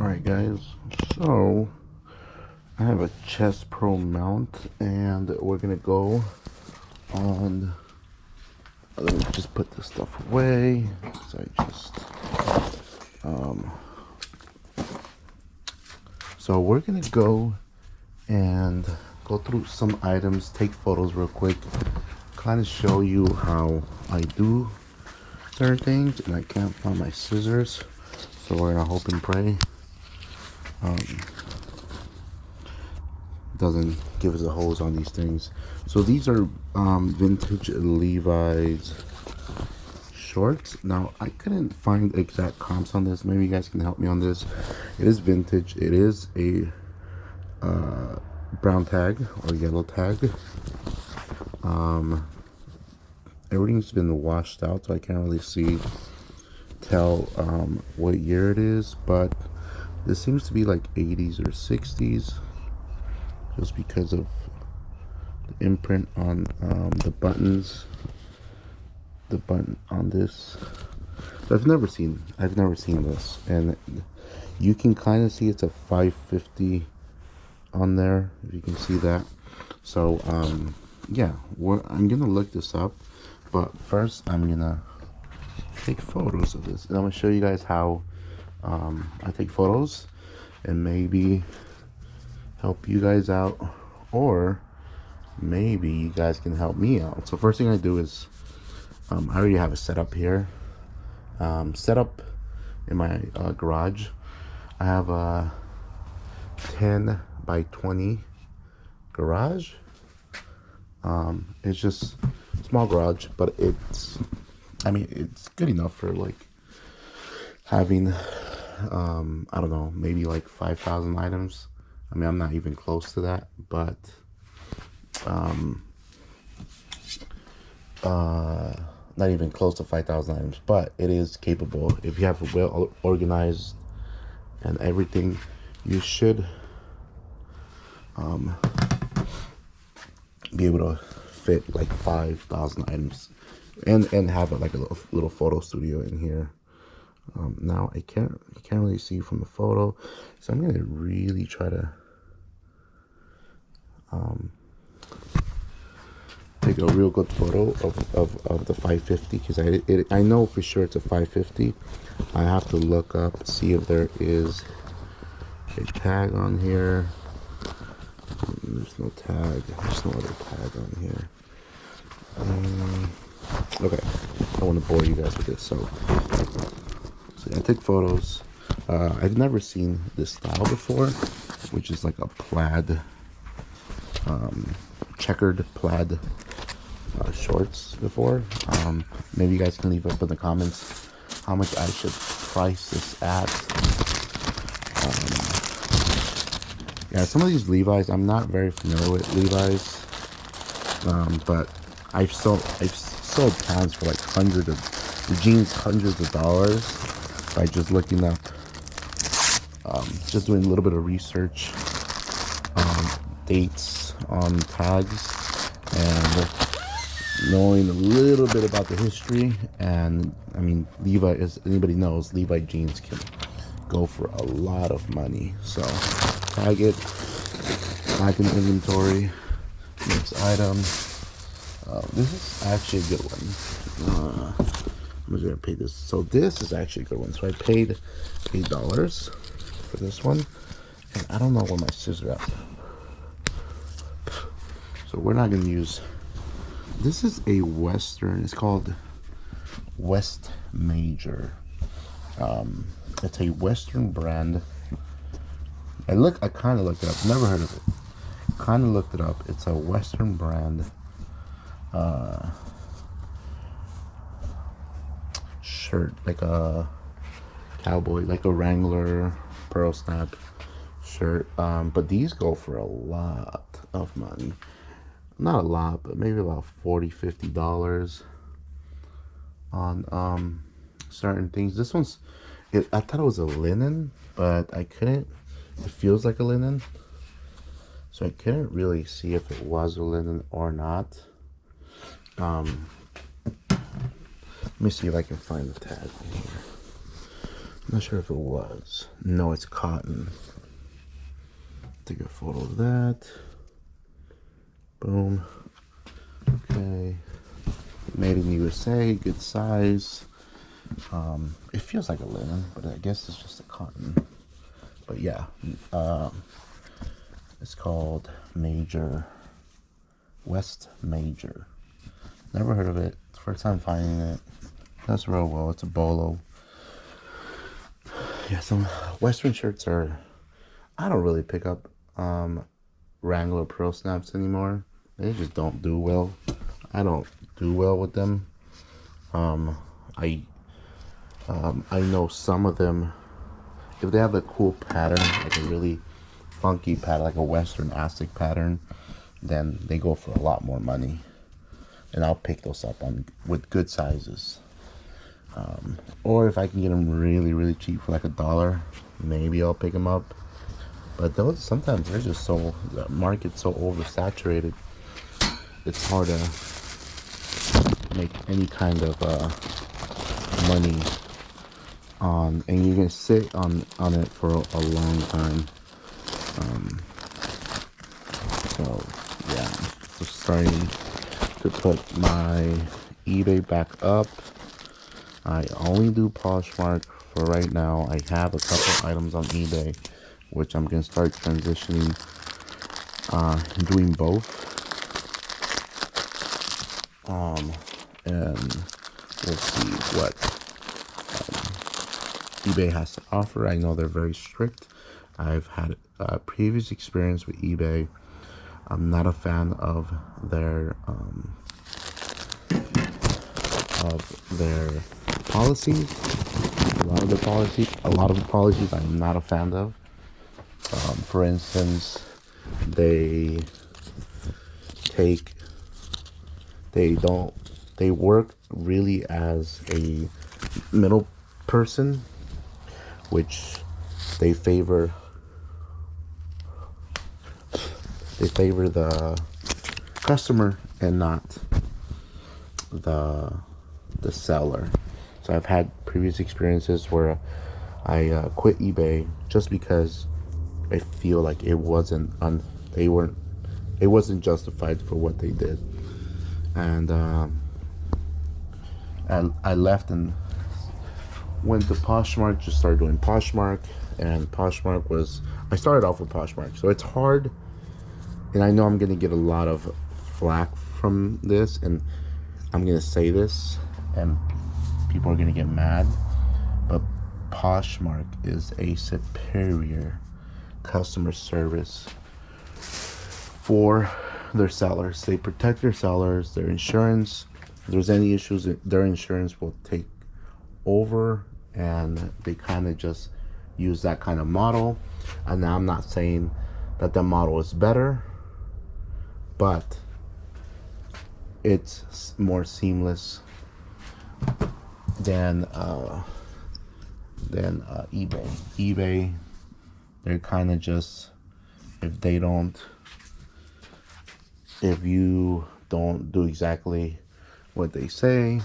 Alright guys, so I have a Chest Pro mount and we're gonna go on, let me just put this stuff away, so so we're gonna go and go through some items, take photos real quick, kind of show you how I do certain things, and I can't find my scissors, so we're gonna hope and pray doesn't give us a hose on these things. So these are vintage Levi's shorts. Now I couldn't find exact comps on this. Maybe you guys can help me on this. It is vintage. It is a brown tag or yellow tag. Everything's been washed out, so I can't really tell what year it is, but this seems to be like 80s or 60s, just because of the imprint on the buttons, the button on this. So I've never seen this, and you can kind of see it's a 550 on there, if you can see that. So yeah, I'm gonna look this up, but first I'm gonna take photos of this, and I'm gonna show you guys how I take photos, and maybe help you guys out, or maybe you guys can help me out. So first thing I do is I already have a setup here, set up in my garage. I have a 10 by 20 garage. It's just small garage, but it's good enough for like having I don't know, maybe like 5,000 items. I mean, I'm not even close to that, but not even close to 5,000 items, but it is capable. If you have a well organized and everything, you should be able to fit like 5,000 items and have like a little photo studio in here. Now I can't really see from the photo, so I'm gonna really try to take a real good photo of the 550, because I know for sure it's a 550. I have to look up, see if there is a tag on here. There's no tag. There's no other tag on here. Okay, I don't want to bore you guys with this. So I take photos. I've never seen this style before, which is like a plaid, checkered plaid shorts before. Maybe you guys can leave up in the comments how much I should price this at. Yeah, some of these Levi's, I'm not very familiar with Levi's, but I've sold pants for like hundreds of dollars by just looking up, just doing a little bit of research, dates on tags, and knowing a little bit about the history. And I mean, Levi, as anybody knows, Levi jeans can go for a lot of money. So tag it, back in inventory, next item. This is actually a good one. I'm just gonna pay this. So this is actually a good one. So I paid $8 for this one, and I don't know where my scissors are. So we're not gonna use. This is a Western. It's called West Major. It's a Western brand. I kind of looked it up. Never heard of it. Kind of looked it up. It's a Western brand. Shirt, like a cowboy, like a Wrangler pearl snap shirt. But these go for a lot of money. Not a lot, but maybe about $40-50 on certain things. This one's, I thought it was a linen, but I couldn't. It feels like a linen, so I couldn't really see if it was a linen or not. Let me see if I can find the tag in here. Not sure if it was. No, it's cotton. Take a photo of that. Boom. Okay. Made in USA, good size. It feels like a linen, but I guess it's just a cotton. But yeah, it's called Major, West Major. Never heard of it. It's the first time finding it. Does real well. It's a bolo. Yeah, some Western shirts are. I don't really pick up Wrangler Pro Snaps anymore. They just don't do well. I don't do well with them. I know some of them, if they have a cool pattern, like a really funky pattern, like a Western Aztec pattern, then they go for a lot more money. And I'll pick those up with good sizes. Or if I can get them really, really cheap for like $1, maybe I'll pick them up. But those, sometimes they're just so, the market's so oversaturated, it's hard to make any kind of money on, and you're gonna sit on it for a long time. So yeah, just starting to put my eBay back up. I only do Poshmark for right now. I have a couple items on eBay, which I'm gonna start transitioning, doing both. And we'll see what eBay has to offer. I know they're very strict. I've had a previous experience with eBay. I'm not a fan of their policies. A lot of the policies I'm not a fan of. For instance, they work really as a middle person, which they favor the customer and not the seller. So I've had previous experiences where I quit eBay just because I feel like it wasn't justified for what they did. And I left and went to Poshmark, just started doing Poshmark. And Poshmark I started off with Poshmark, so it's hard, and I know I'm gonna get a lot of flack from this, and I'm gonna say this and people are gonna get mad, but Poshmark is a superior customer service for their sellers. They protect their sellers, their insurance. If there's any issues, their insurance will take over, and they kind of just use that kind of model. And now I'm not saying that the model is better, but it's more seamless than eBay. eBay, they're kind of just, if you don't do exactly what they say,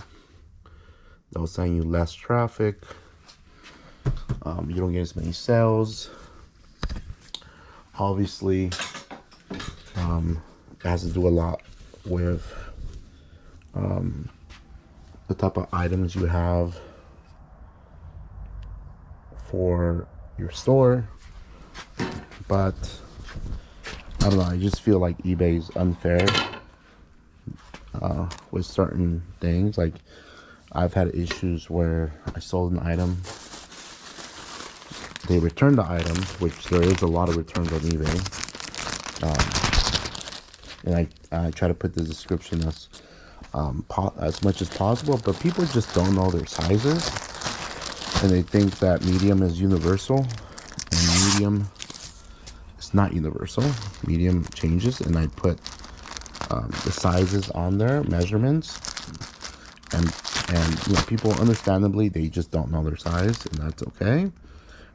they'll send you less traffic. You don't get as many sales. Obviously, it has to do a lot with the type of items you have for your store. But I don't know, I just feel like eBay is unfair with certain things. Like, I've had issues where I sold an item, they returned the item, which there is a lot of returns on eBay, and I try to put the description as much as possible, but people just don't know their sizes, and they think that medium is universal, and medium is not universal. Medium changes, and I put the sizes on there, measurements, and you know, people understandably, they just don't know their size, and that's okay.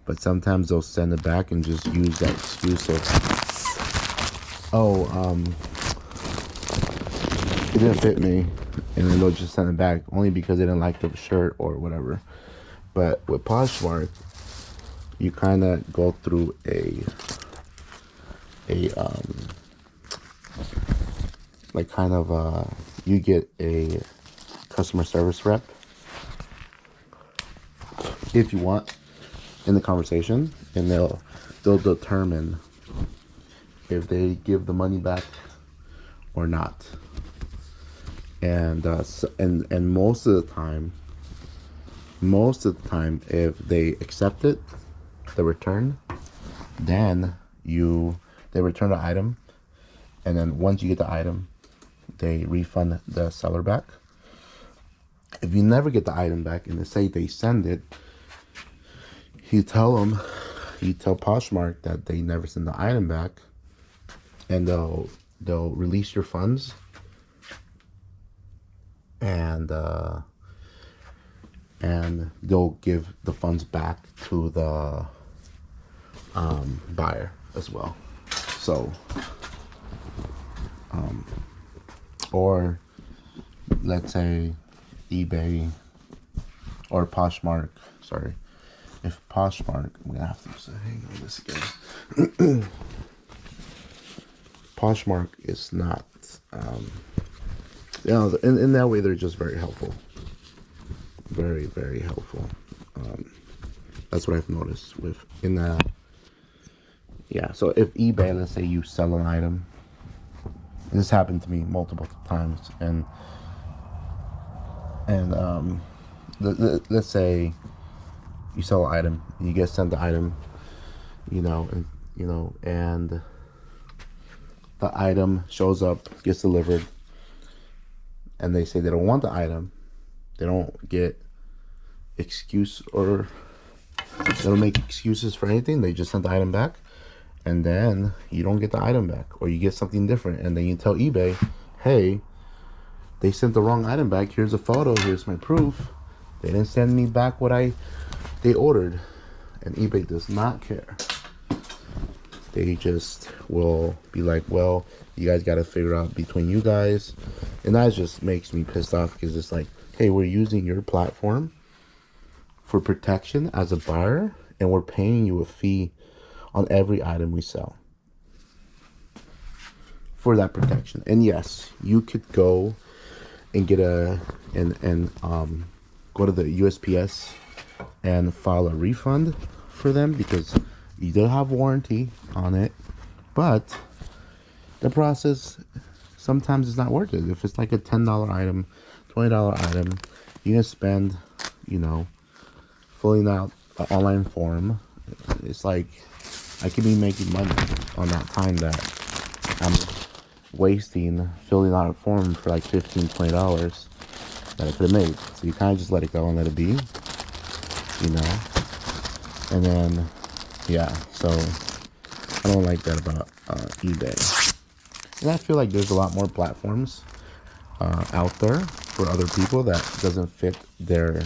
But sometimes they'll send it back and just use that excuse of, it didn't fit me, and then they'll just send it back only because they didn't like the shirt or whatever. But with Poshmark, you kind of go through a like kind of you get a customer service rep if you want in the conversation, and they'll determine if they give the money back or not. And and most of the time, if they accept it, the return, then they return the item, and then once you get the item, they refund the seller back. If you never get the item back and they say they send it, you tell Poshmark that they never send the item back, and they'll release your funds, and they'll give the funds back to the buyer as well. So or let's say eBay or Poshmark, sorry, if Poshmark, I'm gonna have to hang on this again. Poshmark is not, you know, in that way they're just very helpful, very, very helpful. That's what I've noticed in that. Yeah, so if eBay, let's say you sell an item, and this happened to me multiple times, and let's say you sell an item, and you get sent the item, and the item shows up, gets delivered, and they say they don't want the item, they don't get excuse, or they don't make excuses for anything, they just send the item back, and then you don't get the item back, or you get something different, and then you tell eBay, hey, they sent the wrong item back, here's a photo, here's my proof, they didn't send me back what they ordered. And eBay does not care. They just will be like, well, you guys got to figure out between you guys. And that just makes me pissed off, because it's like, hey, we're using your platform for protection as a buyer, and we're paying you a fee on every item we sell for that protection. And yes, you could go and get go to the USPS and file a refund for them, because you do have warranty on it, but the process sometimes is not worth it. If it's like a $10 item, $20 item, you're gonna spend, filling out an online form. It's like I could be making money on that time that I'm wasting filling out a form for like $15-$20 that I could have made. So you kind of just let it go and let it be, and then so I don't like that about eBay. And I feel like there's a lot more platforms out there for other people that doesn't fit their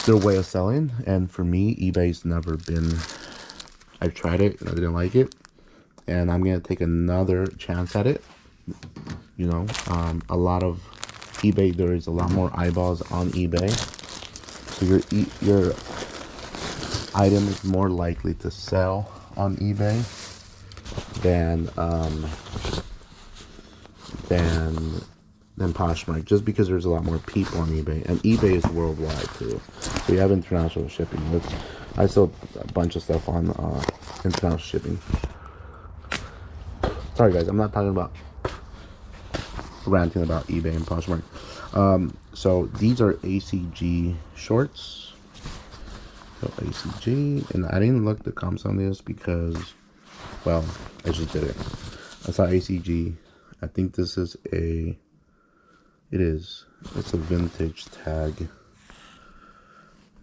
way of selling. And for me, eBay's never been, I've tried it and I didn't like it, and I'm gonna take another chance at it. A lot of eBay, there is a lot more eyeballs on eBay, so your item is more likely to sell on eBay than Poshmark, just because there's a lot more people on eBay, and eBay is worldwide too, so you have international shipping. I sell a bunch of stuff on international shipping. Sorry guys, I'm not talking about ranting about eBay and Poshmark. So these are ACG shorts. So ACG, and I didn't look the comps on this because, well, I just did it. I saw ACG. I think this is it's a vintage tag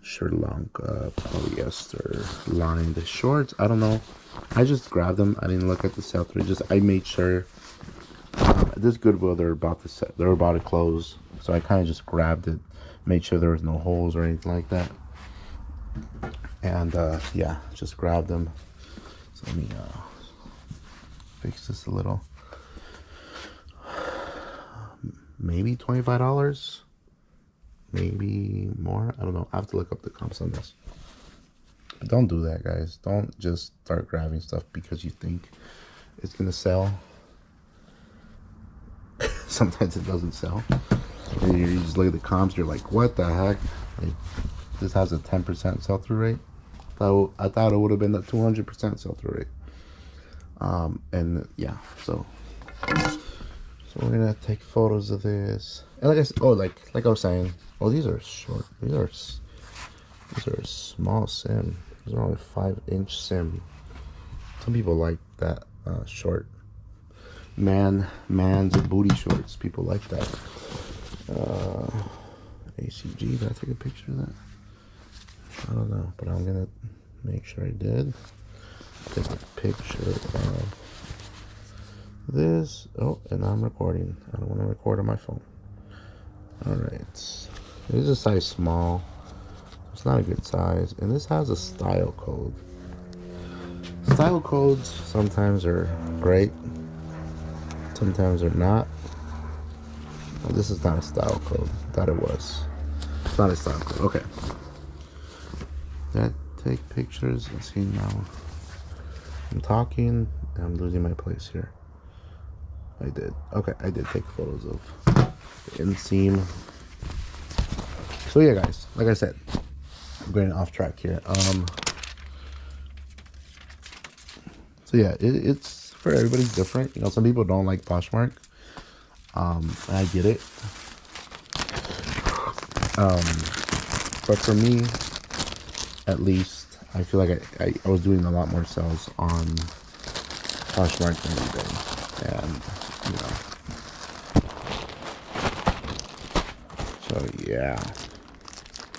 Sri Lanka polyester lined shorts. I don't know. I just grabbed them. I didn't look at the sell through. I made sure. This Goodwill, they're about to close, so I kind of just grabbed it, made sure there was no holes or anything like that, and just grabbed them. So let me fix this a little. Maybe $25. maybe more. I don't know. I have to look up the comps on this. But don't do that, guys. Don't just start grabbing stuff because you think it's gonna sell. Sometimes it doesn't sell. And you just look at the comps, you're like, what the heck? Like, this has a 10% sell-through rate. I thought it would have been a 200% sell-through rate. And yeah, so we're gonna take photos of this. And like I said, like I was saying, oh, these are short. These are small sim. These are only 5-inch sim. Some people like that short man's booty shorts. People like that. ACG, did I take a picture of that? I don't know, but I'm gonna make sure I did take a picture of this. Oh, and I'm recording. I don't want to record on my phone. All right, this is a size small. It's not a good size, and this has a style code. Style codes sometimes are great, sometimes they're not. Well, this is not a style code. Thought it was. It's not a style code. Okay. That take pictures. Let's see now. I'm talking. I'm losing my place here. I did. Okay, I did take photos of the inseam. So yeah, guys. Like I said, I'm going off track here. So yeah, it's for everybody's different. You know, some people don't like Poshmark. And I get it. But for me, at least, I feel like I was doing a lot more sales on Poshmark than eBay. And, you know. So, yeah.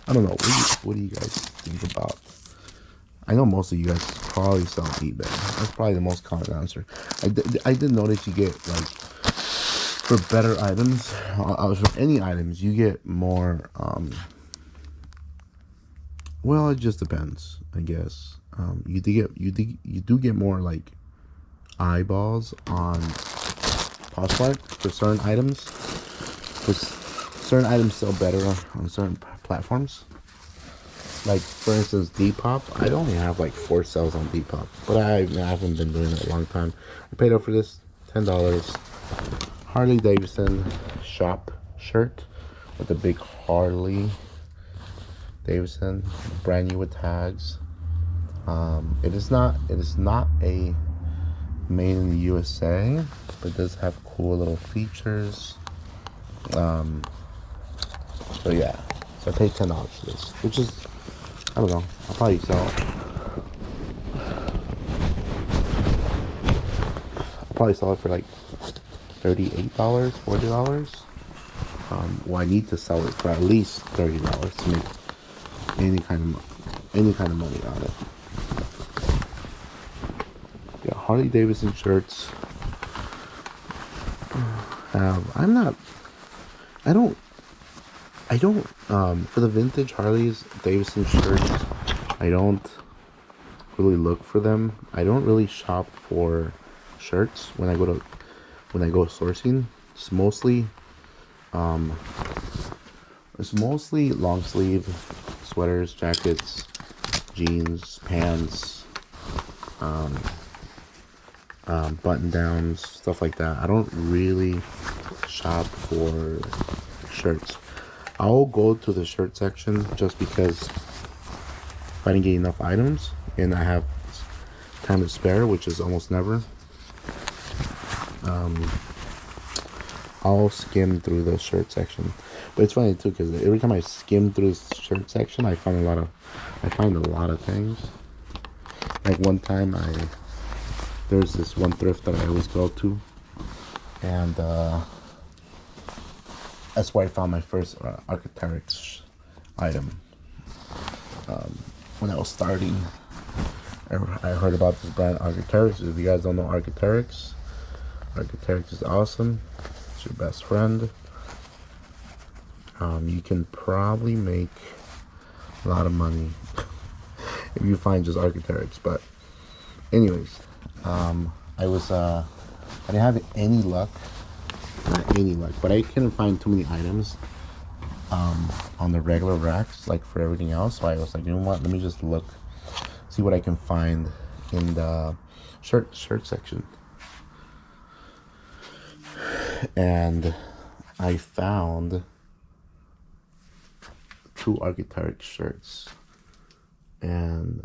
I don't know. What do you guys think about? I know most of you guys probably sell on eBay. That's probably the most common answer. I did notice you get, like, for better items, for any items, you get more, well, it just depends, I guess. You do get more, like, eyeballs on Poshmark for certain items. Because certain items sell better on certain platforms. Like, for instance, Depop. I only have, like, 4 sales on Depop. But I haven't been doing it a long time. I paid up for this $10. Harley Davidson shop shirt with a big Harley Davidson, brand new with tags. It is not a made in the USA, but it does have cool little features. So yeah, so I paid $10 for this, which is, I don't know, I'll probably sell it. For like $38, $40. Well, I need to sell it for at least $30 to make any kind of money on it. Yeah, Harley Davidson shirts I don't for the vintage Harley's Davidson shirts, I don't really look for them. I don't really shop for shirts when I go sourcing. It's mostly long sleeve sweaters, jackets, jeans, pants, button downs, stuff like that. I don't really shop for shirts. I'll go to the shirt section just because if I didn't get enough items and I have time to spare, which is almost never, I'll skim through the shirt section. But it's funny too, because every time I skim through the shirt section, I find a lot of things. Like one time, there's this one thrift that I always go to, and that's where I found my first Arc'teryx item. When I was starting, I heard about this brand Arc'teryx. If you guys don't know Arc'teryx is awesome. It's your best friend. You can probably make a lot of money if you find just Arc'teryx. But anyways, I didn't have any luck. Not any luck, but I couldn't find too many items on the regular racks like for everything else. So I was like, you know what, let me just look, see what I can find in the shirt section. And I found 2 Arc'teryx shirts, and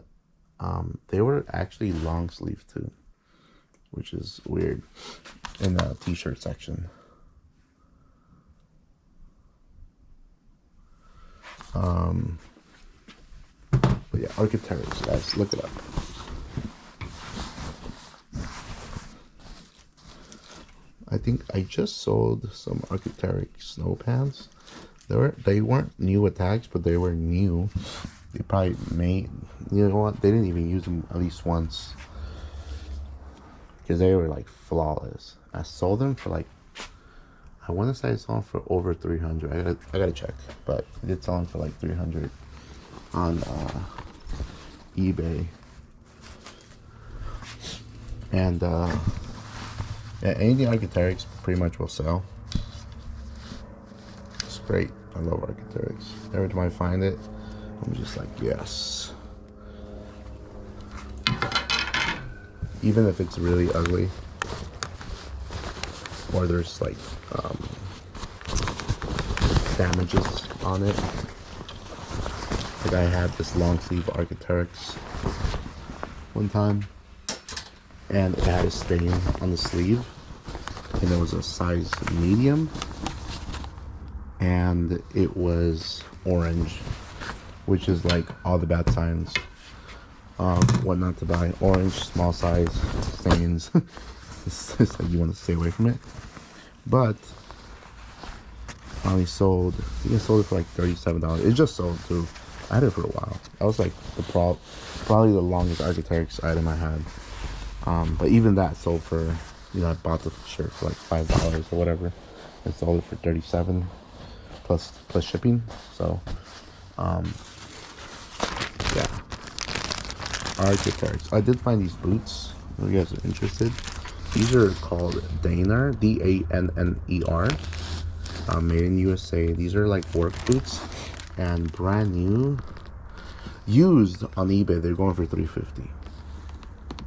they were actually long sleeve too, which is weird, in the t-shirt section. But yeah, Arc'teryx, guys, look it up. I think I just sold some Arc'teryx snow pants. They weren't new with tags, but they were new. They probably made, you know what, they didn't even use them at least once, because they were like flawless. I sold them for like, I want to say I sold them for over 300. I gotta check, but I did sell them for like 300 on eBay. And yeah, anything Arc'teryx pretty much will sell. It's great. I love Arc'teryx. Every time I find it, I'm just like, yes. Even if it's really ugly, or there's like damages on it. Like I had this long sleeve Arc'teryx one time, and it had a stain on the sleeve, and it was a size medium, and it was orange, which is like all the bad signs of what not to buy. Orange, small size, stains. It's like you want to stay away from it. But I only sold, I think I sold it for like $37. It just sold too. I had it for a while. That was like the probably the longest Arc'teryx item I had. But even that sold for, you know, I bought the shirt for like $5 or whatever. I sold it for $37 plus shipping. So yeah, Arc'teryx. I did find these boots. If you guys are interested, these are called Danner, D-A-N-N-E-R. Made in USA. These are like work boots, and brand new, used on eBay, they're going for $350.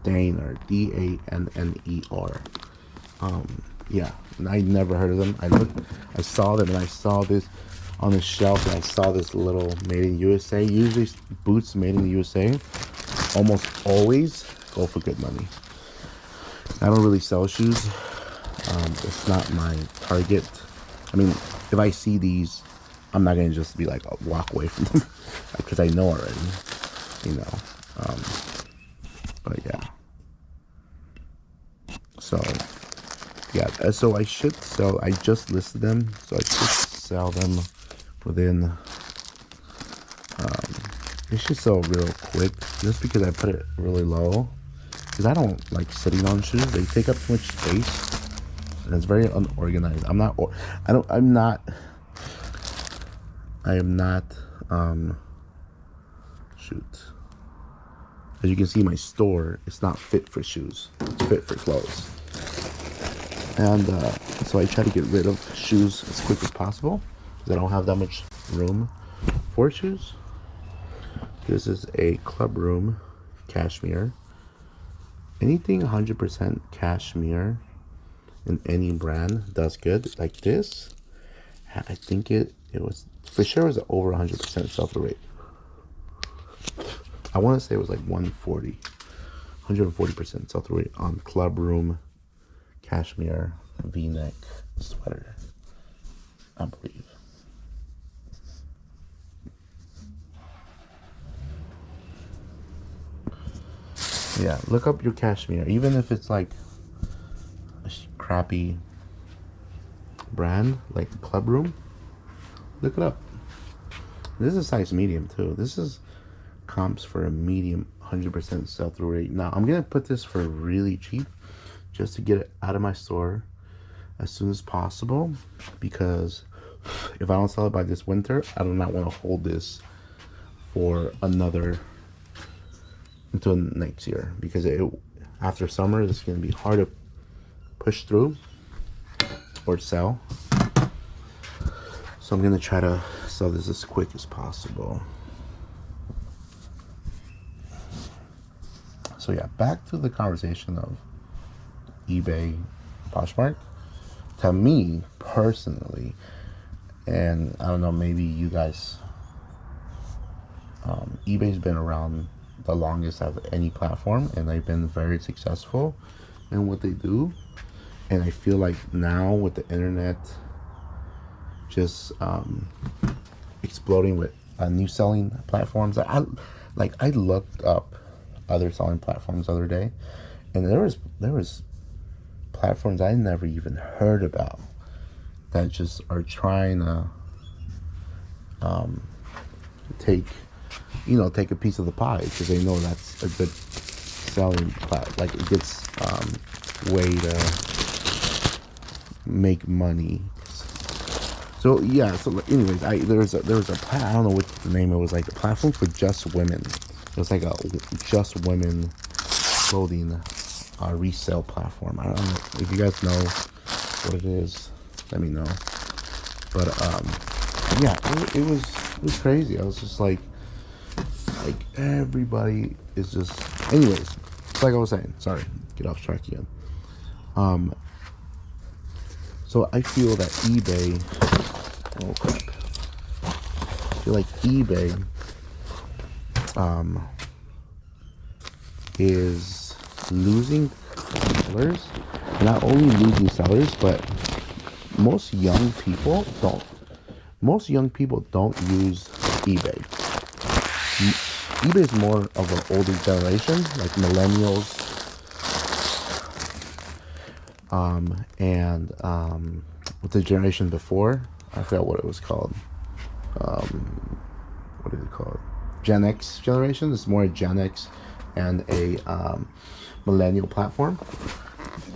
Danner, D-A-N-N-E-R. Yeah, I never heard of them. I saw them, and I saw this on the shelf, and I saw this little made in USA. Usually boots made in the USA almost always go for good money. I don't really sell shoes. It's not my target. I mean, if I see these, I'm not gonna just be like, I'll walk away from them, because I know already, you know. But yeah. So yeah, so I should sell. I just listed them, so I should sell them within. It should sell real quick, just because I put it really low. Because I don't like sitting on shoes. They take up too much space, and it's very unorganized. I am not shoot. As you can see, my store, it's not fit for shoes. It's fit for clothes. And so I try to get rid of shoes as quick as possible, because I don't have that much room for shoes. This is a club room cashmere. Anything 100% cashmere in any brand does good. Like this, I think it was for sure, it was over 100% sell-through rate. I want to say it was like 140% sell-through rate on club room cashmere V-neck sweater, I believe. Yeah, look up your cashmere, even if it's like a crappy brand like Club Room. Look it up. This is a size medium too. This is comps for a medium 100% sell-through rate. Now I'm gonna put this for really cheap, just to get it out of my store as soon as possible, because if I don't sell it by this winter, I do not want to hold this for another until next year, because after summer it's going to be hard to push through or sell. So I'm going to try to so this is as quick as possible. So yeah, back to the conversation of eBay, Poshmark. To me personally, and I don't know, maybe you guys, eBay's been around the longest of any platform, and they've been very successful in what they do. And I feel like now with the internet just exploding with new selling platforms, I looked up other selling platforms the other day, and there was platforms I never even heard about that just are trying to take a piece of the pie, because they know that's a good selling like it gets way to make money. So yeah, so anyways, there was a I don't know what the name it was, like a platform for just women. It was like a just women clothing resale platform. I don't know if you guys know what it is, let me know. But yeah, it was crazy. I was just like everybody is just, anyways, it's like I was saying, sorry, get off track again. So I feel that eBay, oh crap, I feel like eBay is losing sellers. Not only losing sellers, but most young people don't use eBay. eBay is more of an older generation, like millennials, and with the generation before, I forgot what it was called. What is it called? Gen X generation. It's more a Gen X and a millennial platform.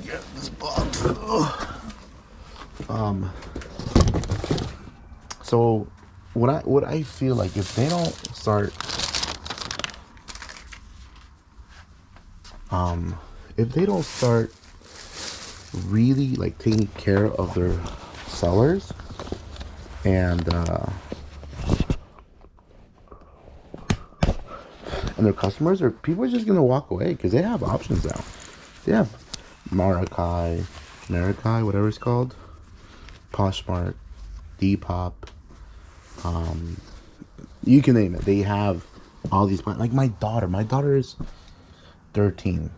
Get this box. So what I feel like, if they don't start really like taking care of their sellers and their customers, or people are just gonna walk away, because they have options now. They have Marikai, whatever it's called, Poshmark, Depop, you can name it. They have all these plans. Like my daughter is 13.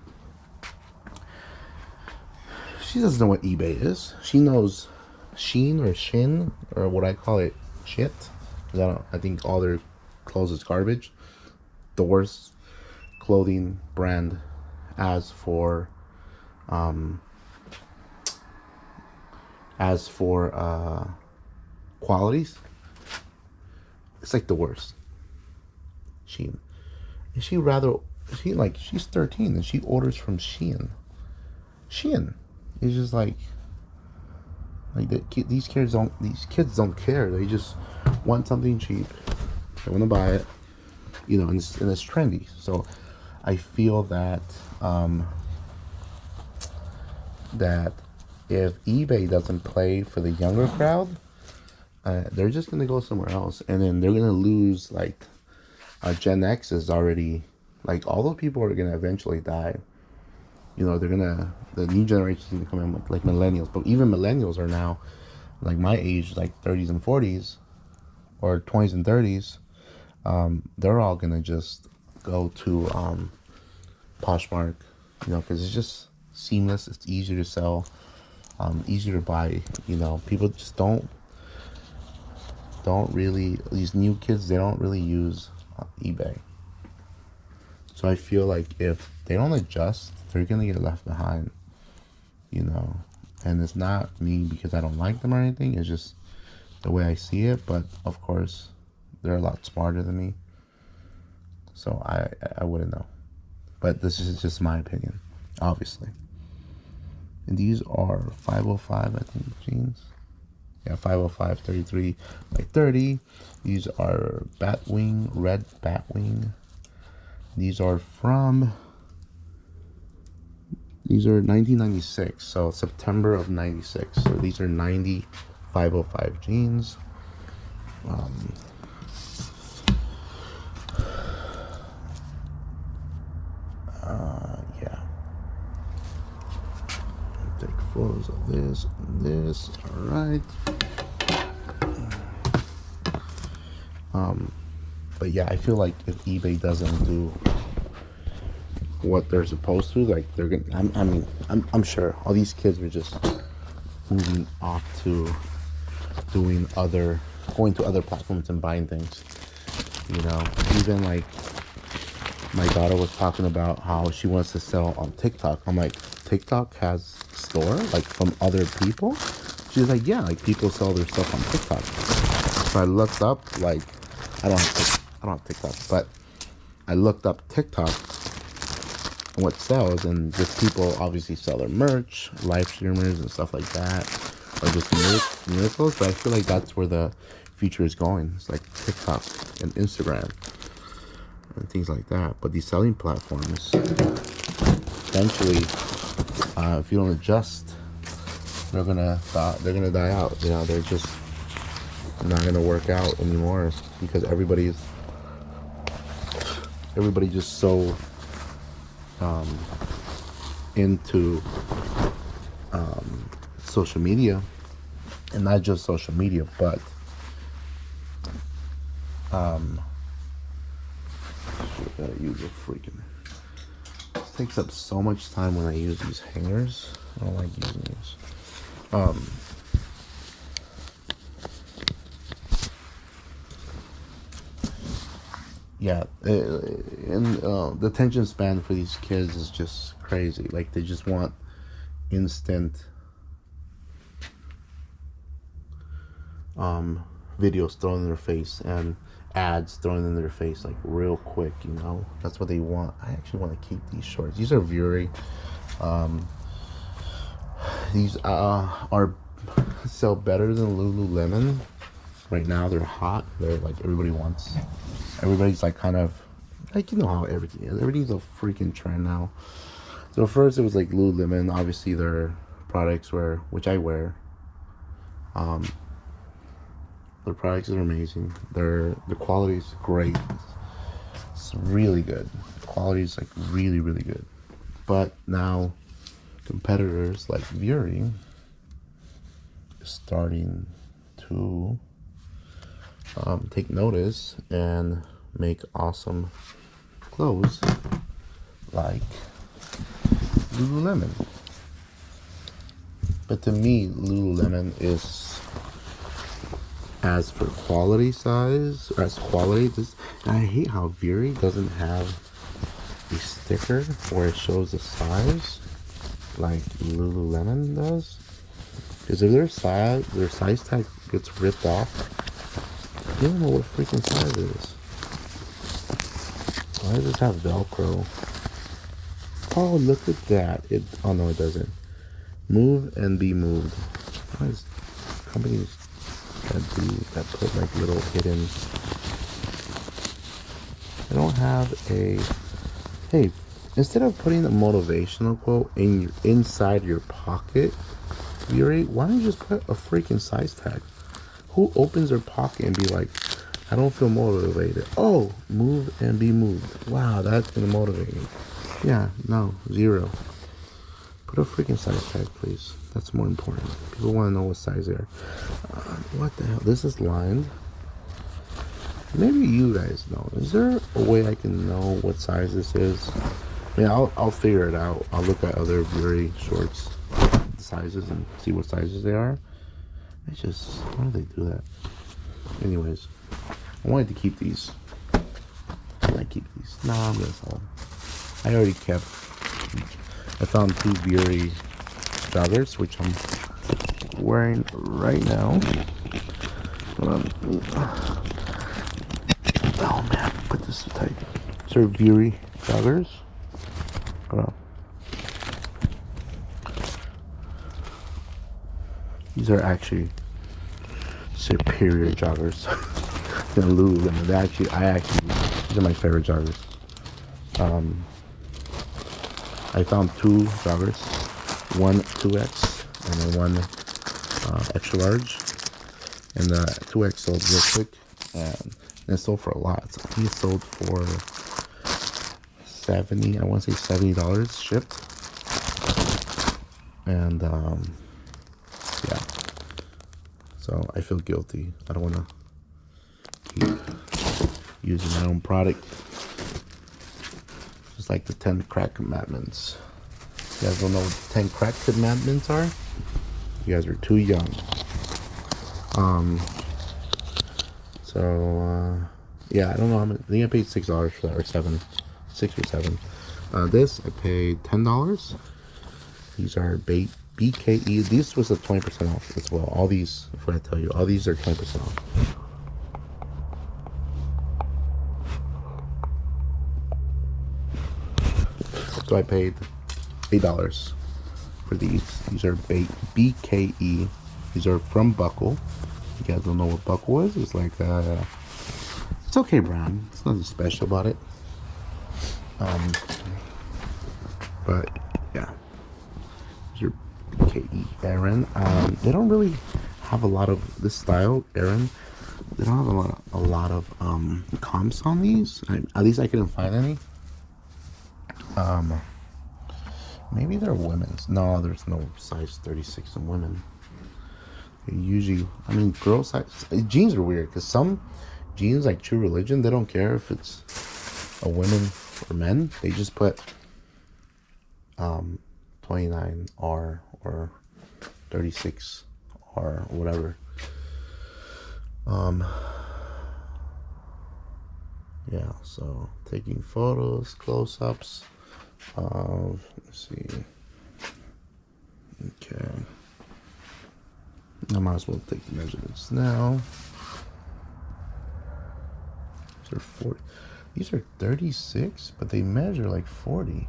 She doesn't know what eBay is. She knows Shein or Shin, or what I call it, shit. I think all their clothes is garbage. The worst clothing brand as for qualities. It's like the worst. Shein. And she's 13 and she orders from Shein. It's just like these kids don't care. They just want something cheap. They want to buy it, and it's trendy. So I feel that that if eBay doesn't play for the younger crowd, they're just gonna go somewhere else, and then they're gonna lose. Like Gen X is already, like, all those people are gonna eventually die. The new generation is gonna come in, like millennials. But even millennials are now, like my age, like 30s and 40s, or 20s and 30s. They're all gonna just go to Poshmark, because it's just seamless. It's easier to sell, easier to buy. People just don't really, these new kids, they don't really use eBay. So I feel like if they don't adjust, they're gonna get left behind, and it's not me because I don't like them or anything. It's just the way I see it. But of course, they're a lot smarter than me, so I wouldn't know. But this is just my opinion, obviously. And these are 505, I think, jeans. Yeah, 505, 33 by 30. These are Batwing, red Batwing. These are 1996, so September of 96. So these are 90 505 jeans. Um, yeah. Take photos of this and this. All right. But yeah, I feel like if eBay doesn't do what they're supposed to, like they're gonna. I'm sure all these kids are just moving off to going to other platforms and buying things. You know, even like my daughter was talking about how she wants to sell on TikTok. I'm like, TikTok has store like from other people? She's like, yeah, like people sell their stuff on TikTok. So I looked up like I don't have TikTok, but I looked up TikTok and what sells, and just people obviously sell their merch, live streamers and stuff like that, or just miracles. But I feel like that's where the future is going. It's like TikTok and Instagram and things like that. But these selling platforms, eventually, if you don't adjust, they're gonna die out. You know, they're just not gonna work out anymore because everybody just so into social media, and not just social media, but gotta use a freaking. This takes up so much time when I use these hangers. I don't like using these. Yeah, and the attention span for these kids is just crazy. Like they just want instant videos thrown in their face and ads thrown in their face like real quick, you know. That's what they want. I actually want to keep these shorts. These are Vuori. These are sell better than Lululemon right now. They're hot. They're like everybody's like kind of like, you know how everything is. Everything's a freaking trend now. So first it was like Lululemon. Obviously their products which I wear. Their products are amazing. The quality is great. It's really good. The quality is like really, really good. But now competitors like Vuori is starting to take notice and make awesome clothes like Lululemon. But to me, Lululemon is, as for quality size, or as quality, and I hate how Vuori doesn't have a sticker where it shows the size like Lululemon does. Because if their size tag gets ripped off, you don't know what freaking size it is. Why does this have Velcro? Oh, look at that. Oh no, it doesn't. Move and be moved. Why is companies that put like little hidden? I don't have a. Hey, instead of putting a motivational quote inside your pocket, Vuori, why don't you just put a freaking size tag? Who opens their pocket and be like, I don't feel motivated. Oh, move and be moved. Wow, that's gonna motivate me. Yeah, no, 0. Put a freaking size tag, please. That's more important. People want to know what size they are. What the hell? This is lined. Maybe you guys know. Is there a way I can know what size this is? I mean, I'll figure it out. I'll look at other Vuori shorts sizes and see what sizes they are. It's just, why do they do that? Anyways, I wanted to keep these. Can I keep these? No, I'm gonna sell them. I already kept. I found 2 Vuori joggers, which I'm wearing right now. Oh man, put this so tight. These are Vuori joggers. These are actually superior joggers than Lululemon. These are my favorite joggers. I found 2 joggers, one 2X and then one extra large. And the 2X sold real quick, and it sold for a lot. So I think it sold for 70. I want to say $70 shipped, and yeah. So I feel guilty. I don't want to keep using my own product. Just like the 10 crack commandments. You guys don't know what the 10 crack commandments are? You guys are too young. Yeah, I don't know how much. I think I paid $6 for that, or 7, 6 or 7. This I paid $10. These are BKE. This was a 20% off as well. All these, if I tell you, all these are 20% off. So I paid $8 for these. These are BKE. These are from Buckle. You guys don't know what Buckle is? It's like it's okay brand. It's nothing special about it. But yeah, these are BKE Aaron. They don't really have a lot of this style, Aaron. They don't have a lot of comps on these. At least I couldn't find any. Maybe they're women's. No, there's no size 36 in women. They usually, I mean, girl size jeans are weird because some jeans, like True Religion, they don't care if it's a women or men. They just put 29R or 36R or whatever. Yeah, so taking photos, close-ups of, let's see, okay, I might as well take the measurements now. These are 40, these are 36, but they measure like 40.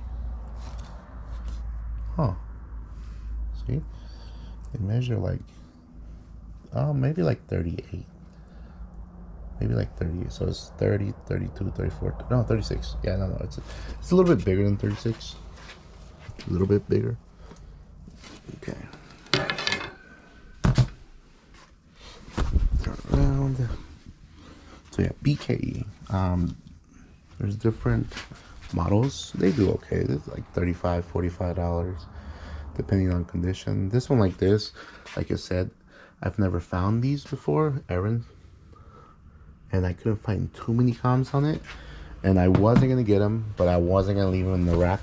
Huh, see, they measure like, oh, maybe like 38. Maybe like 30, so it's 30, 32, 34, no, 36. Yeah, no, it's a little bit bigger than 36. A little bit bigger. Okay. Turn around. So yeah, BKE. There's different models. They do okay. It's like $35, $45, depending on condition. This one like this, like I said, I've never found these before, Aaron. And I couldn't find too many comps on it, and I wasn't gonna get them, but I wasn't gonna leave them in the rack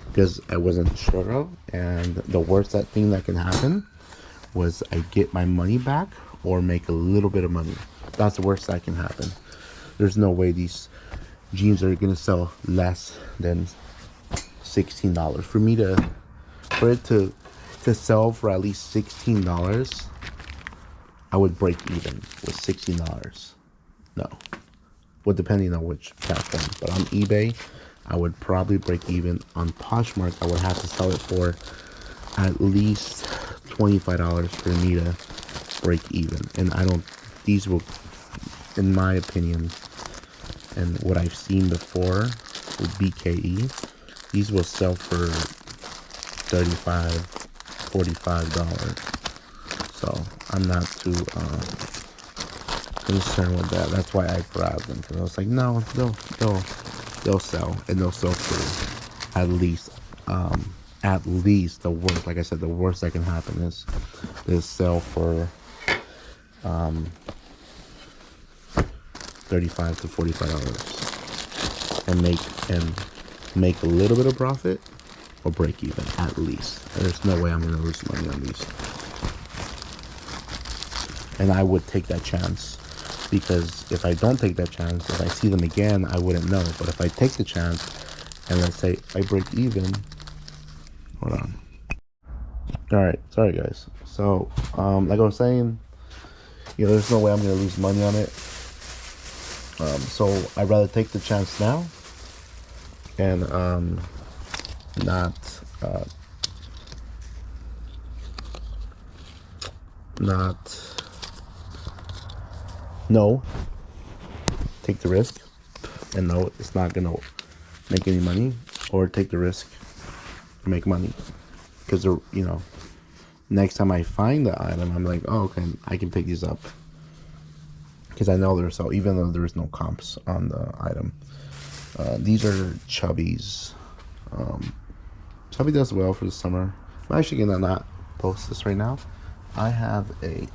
because I wasn't sure of. And the worst thing that can happen was I get my money back or make a little bit of money. That's the worst that can happen. There's no way these jeans are gonna sell less than $16. For it to sell for at least $16, I would break even with $16. No. Well, depending on which platform. But on eBay, I would probably break even. On Poshmark, I would have to sell it for at least $25 for me to break even. And I don't, these will, in my opinion, and what I've seen before with BKE, these will sell for $35, $45. So I'm not too concerned with that. That's why I grabbed them, because I was like, no, they'll sell, and they'll sell for at least the worst. Like I said, the worst that can happen is they sell for $35 to $45 and make a little bit of profit or break even at least. There's no way I'm gonna lose money on these. And I would take that chance, because if I don't take that chance, if I see them again, I wouldn't know. But if I take the chance, and let's say I break even, hold on. All right, sorry guys. So, like I was saying, there's no way I'm gonna lose money on it. So I'd rather take the chance now, and take the risk and know it's not gonna make any money, or take the risk and make money, because next time I find the item, I'm like, oh, okay, I can pick these up because I know they're so, even though there's no comps on the item. These are Chubbies. Chubby does well for the summer. I'm actually gonna not post this right now. I have a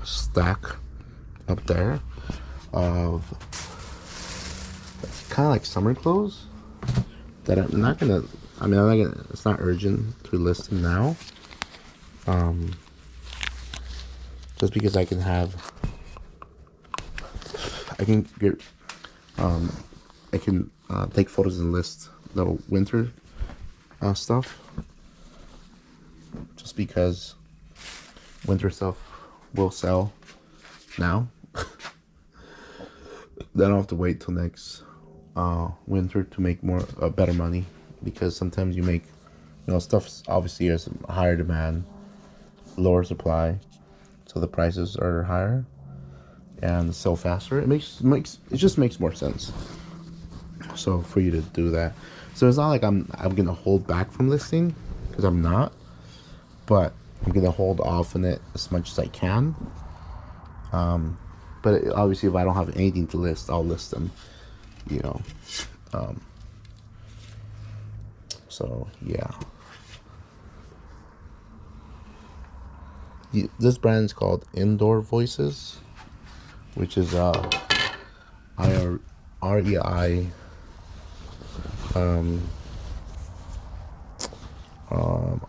stack up there of kind of like summer clothes that I'm not gonna. I mean, I'm not gonna. It's not urgent to list them now. Just because I can get. I can take photos and list the winter stuff. Just because winter stuff will sell now. Then I'll have to wait till next winter to make more better money, because sometimes you make, stuff obviously has higher demand, lower supply, so the prices are higher and sell faster. It just makes more sense. So for you to do that, so it's not like I'm gonna hold back from listing, because I'm not, but I'm gonna hold off on it as much as I can. But obviously, if I don't have anything to list, I'll list them. So yeah. This brand is called Indoor Voices, which is REI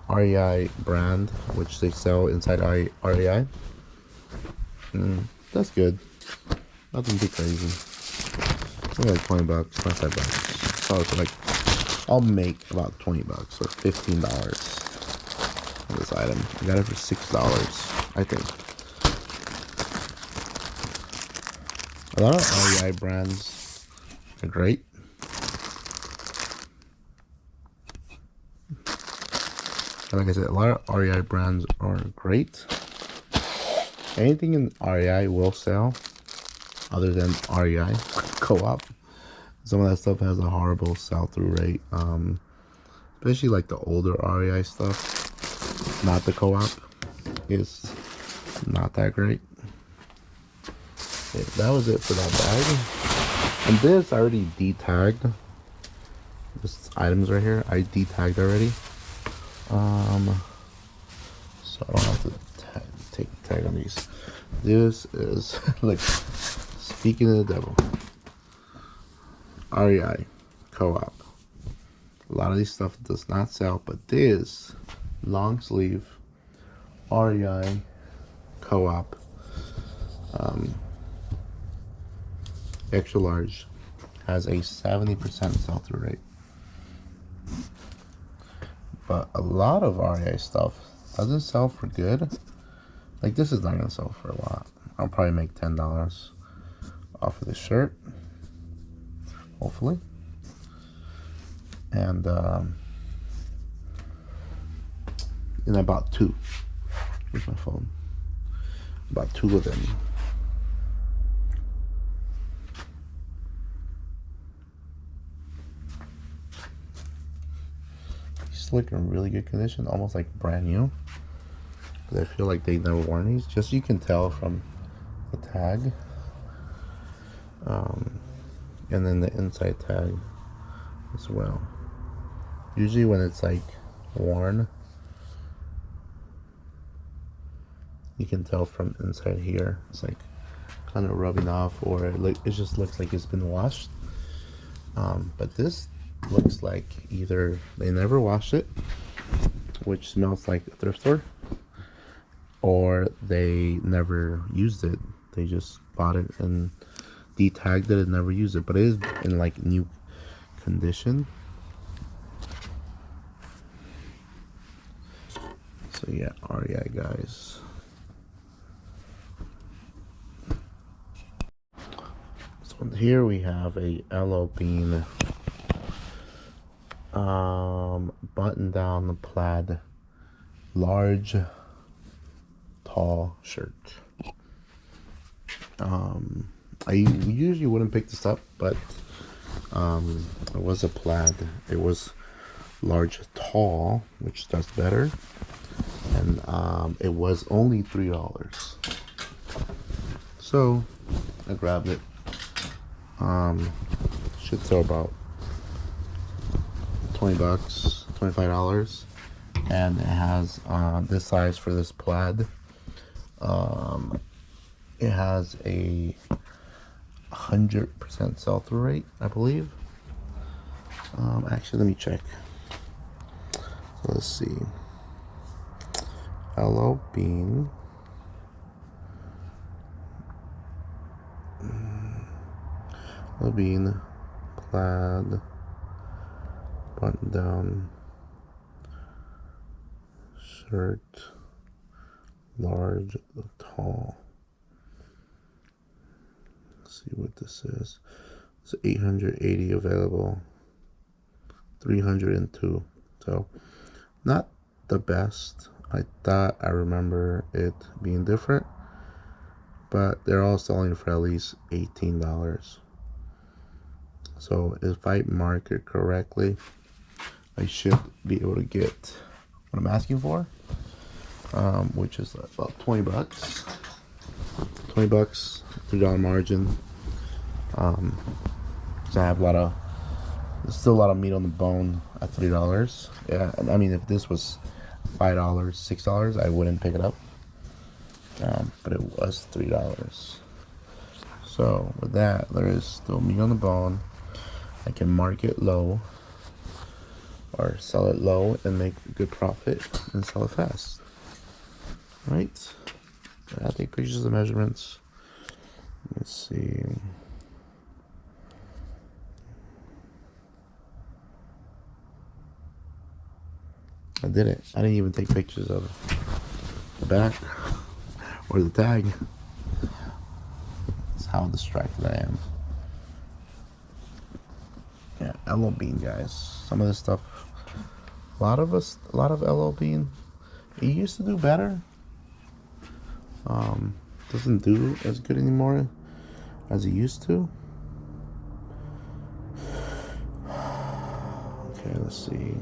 REI brand, which they sell inside REI. That's good. Nothing too crazy. Only like $20, $25. So it's like I'll make about $20 or $15 for this item. I got it for $6, I think. A lot of REI brands are great. And like I said, a lot of REI brands are great. Anything in REI will sell, other than REI Co-op. Some of that stuff has a horrible sell-through rate, especially like the older REI stuff. Not the Co-op is not that great. Okay, that was it for that bag. And this I already de-tagged. This items right here I de-tagged already. So I don't have to take the tag on these. This is like, speaking of the devil, REI Co-op. A lot of these stuff does not sell, but this long sleeve REI Co-op extra large has a 70% sell-through rate. But a lot of REI stuff doesn't sell for good. Like this is not gonna sell for a lot. I'll probably make $10 off of this shirt, hopefully. And I bought two. Where's my phone? I bought two of them. Like in really good condition, almost like brand new, but I feel like they never worn these. Just you can tell from the tag, and then the inside tag as well. Usually when it's like worn, you can tell from inside here. It's like kind of rubbing off, or it just looks like it's been washed. But this looks like either they never washed it, which smells like a thrift store, or they never used it. They just bought it and de-tagged it and never used it, but it is in like new condition. So yeah, REI guys. So here we have a LO Bean button down plaid large tall shirt. I usually wouldn't pick this up, but it was a plaid. It was large tall, which does better, and and it was only $3. So I grabbed it. Should sell about 20 bucks, $25, and it has this size for this plaid. It has a 100% sell-through rate, I believe. Actually, let me check. So let's see. Hello Bean. Hello Bean. Plaid. Button down. Shirt. Large. Tall. Let's see what this is. It's 880 available. 302. So not the best. I thought I remember it being different, but they're all selling for at least $18. So if I mark it correctly, I should be able to get what I'm asking for, which is about 20 bucks. 20 bucks, $3 margin. So I have there's still a lot of meat on the bone at $3. Yeah, I mean, if this was $5, $6, I wouldn't pick it up. But it was $3. So with that, there is still meat on the bone. I can mark it low or sell it low and make a good profit and sell it fast. Right? I take pictures of measurements. Let's see. I didn't. I didn't even take pictures of the back or the tag. That's how distracted I am. Yeah, LL Bean, guys. Some of this stuff, a lot of LL Bean, it used to do better. Doesn't do as good anymore as it used to. Okay, let's see.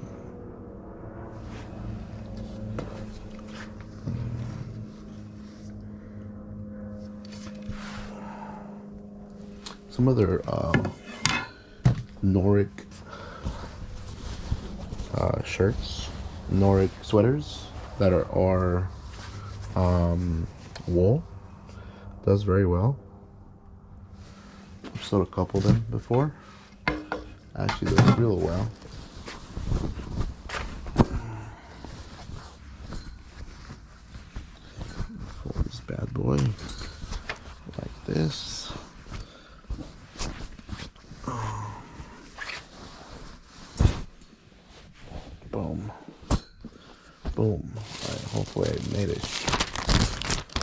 Some other Nordic shirts, Nordic sweaters that are wool, does very well. I've sold a couple of them before. Actually does real well. Fold this bad boy like this. Boom. Boom. Alright, hopefully I made it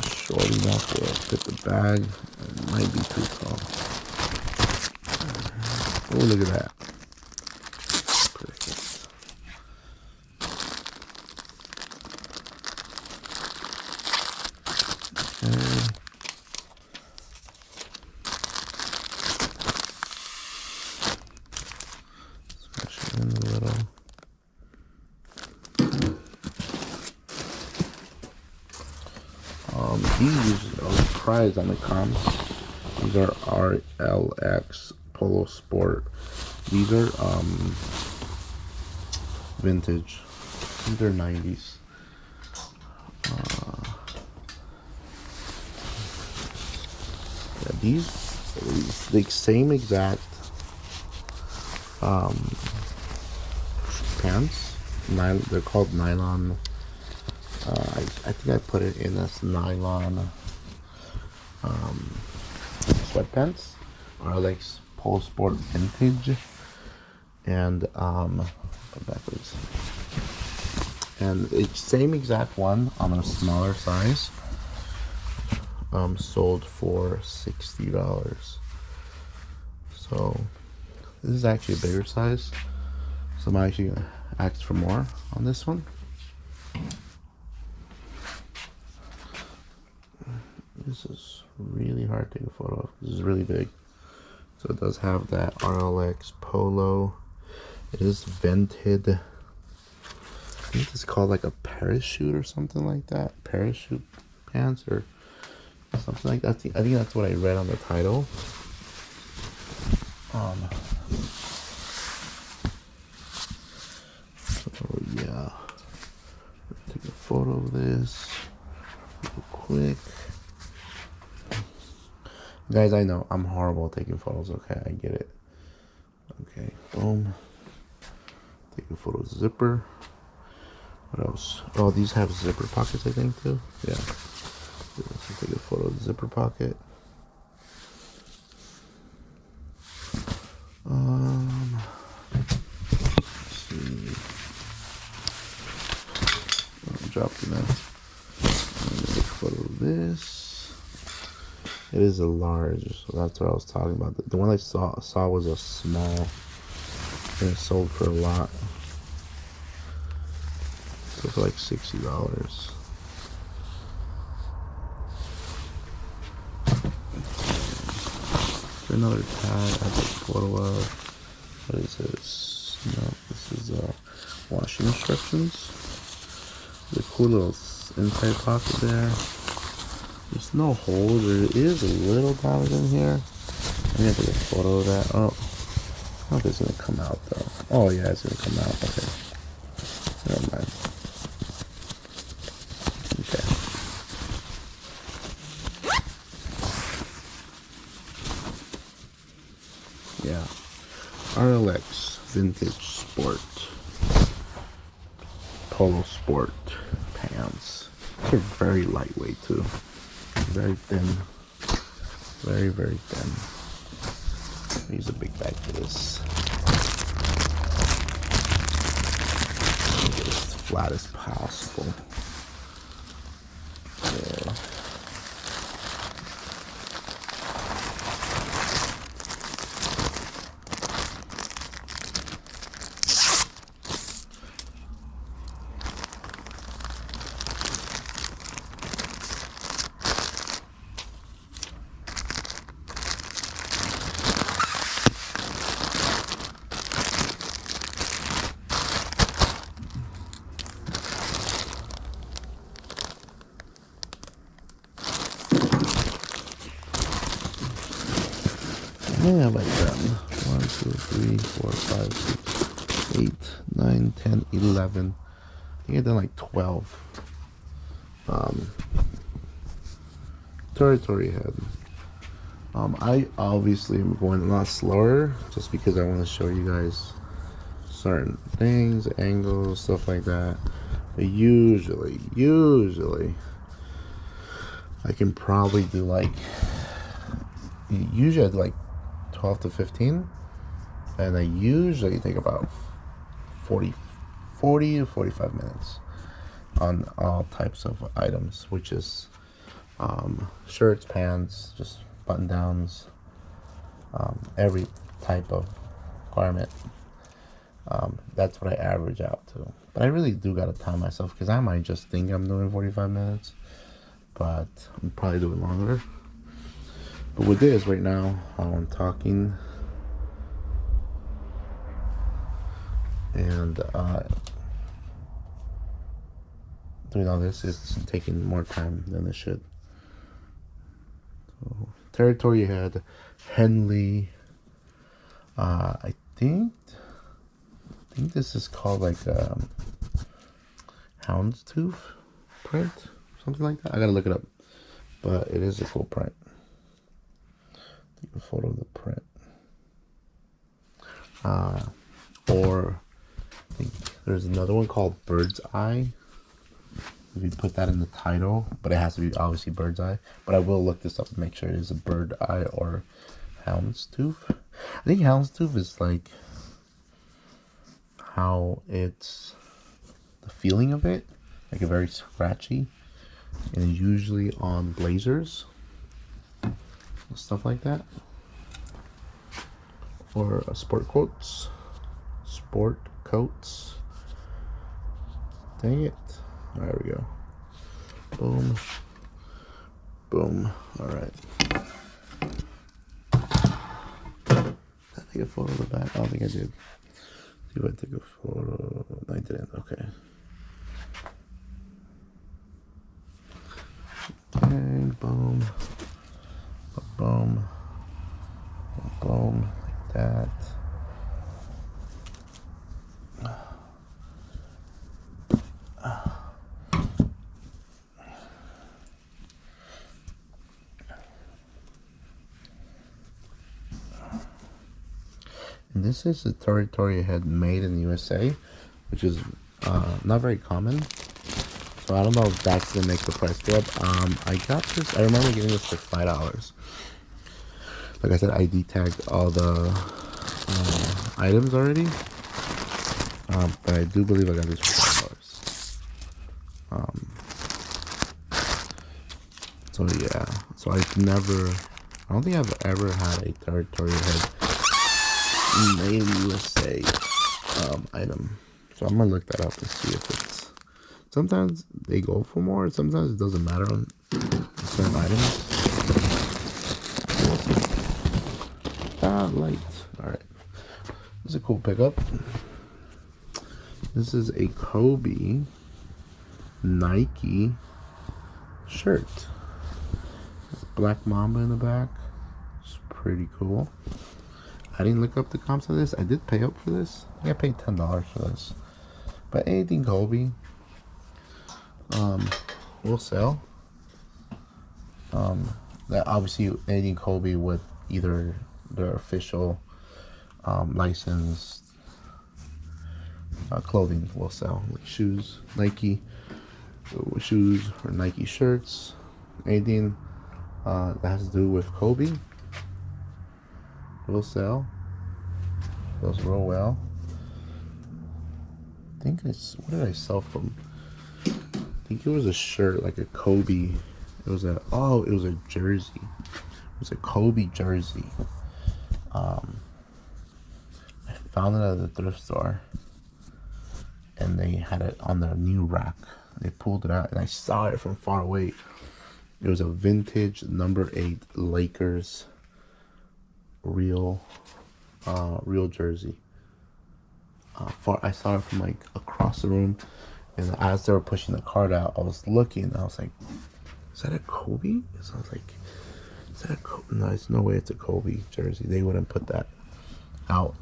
short enough to fit the bag. It might be too tall. Oh, look at that. Perfect. Okay. Scratch it in a little. These are price on the comps. These are RLX Polo Sport. These are vintage. These are 90s. Yeah, these the same exact pants. They're called nylon. I think I put it in as nylon sweatpants, or like Polo Sport vintage, and backwards. And it's same exact one on a smaller size. Sold for $60. So this is actually a bigger size. So I'm actually gonna ask for more on this one. This is really hard to take a photo of. This is really big. So it does have that RLX Polo. It is vented. think it's called like a parachute or something like that. Parachute pants or something like that. I think that's what I read on the title. Oh yeah. Take a photo of this real quick. Guys, I know I'm horrible at taking photos. Okay, I get it. Okay, boom. Take a photo of zipper. What else? Oh, these have zipper pockets, I think, too. Yeah. So take a photo of the zipper pocket. Let's see. I'm dropping that. I'm gonna take a photo of this. It is a large, so that's what I was talking about. The one I saw was a small, and it sold for a lot. So for like $60. Another tag I have a photo of. What is this? No, this is washing instructions. The cool little inside pocket there. There's no hole. There is a little damage in here. I'm gonna take a photo of that. Oh, I don't know if it's gonna come out though. Oh yeah, it's gonna come out. Okay, never mind. Okay. Yeah. RLX Vintage Sport Polo Sport pants. They're very lightweight too. Very thin. Very, very thin. I'll use a big bag for this. Make it as flat as possible. Yeah. Yeah, like that. 1, 2, 3, 4, 5, 6, 8, 9, 10, 11. I think I've done like 12. Territory head. I obviously am going a lot slower just because I want to show you guys certain things, angles, stuff like that. But usually, I can probably do like, usually I do like 12 to 15, and I usually take about 40 to 45 minutes on all types of items, which is shirts, pants, just button downs, every type of garment. That's what I average out to. But I really do gotta time myself because I might just think I'm doing 45 minutes, but I'm probably doing longer. But with this right now, I'm talking and doing all this is taking more time than it should. So, territory had Henley. I think this is called like houndstooth print, something like that. I gotta look it up, but it is a cool print. Take a photo of the print. Or I think there's another one called Bird's Eye. If you put that in the title, but it has to be obviously Bird's Eye. But I will look this up and make sure it is a Bird Eye or houndstooth. I think houndstooth is like how it's the feeling of it, like a very scratchy, and usually on blazers, stuff like that, or sport coats. Dang it! There we go. Boom, boom. All right. Did I take a photo of the back? I don't think I did. See if I took a photo. No, I didn't. Okay. Boom, like that. And this is a territory head made in the USA, which is not very common. So I don't know if that's gonna make the price go up. I got this. I remember getting this for $5. Like I said, ID tagged all the items already. But I do believe I got this for $5. So yeah. So I don't think I've ever had a territory head made in the USA item. So I'm gonna look that up and see if it's. Sometimes they go for more. Sometimes it doesn't matter on certain items. Light. All right. This is a cool pickup. This is a Kobe Nike shirt. Black Mamba in the back. It's pretty cool. I didn't look up the comps of this. I did pay up for this. I think I paid $10 for this. But anything Kobe will sell. That obviously anything Kobe with either their official licensed clothing will sell, like shoes, Nike shoes or Nike shirts, anything that has to do with Kobe will sell. Goes real well. I think what did I sell from? I think it was a shirt, like a Kobe. It was a jersey. It was a Kobe jersey. I found it at the thrift store, and they had it on their new rack. They pulled it out, and I saw it from far away. It was a vintage number 8 Lakers real jersey. I saw it from like across the room, and as they were pushing the cart out, I was looking, and I was like, "Is that a Kobe?" So I was like, "Is that a Kobe?" No, there's no way it's a Kobe jersey. They wouldn't put that out.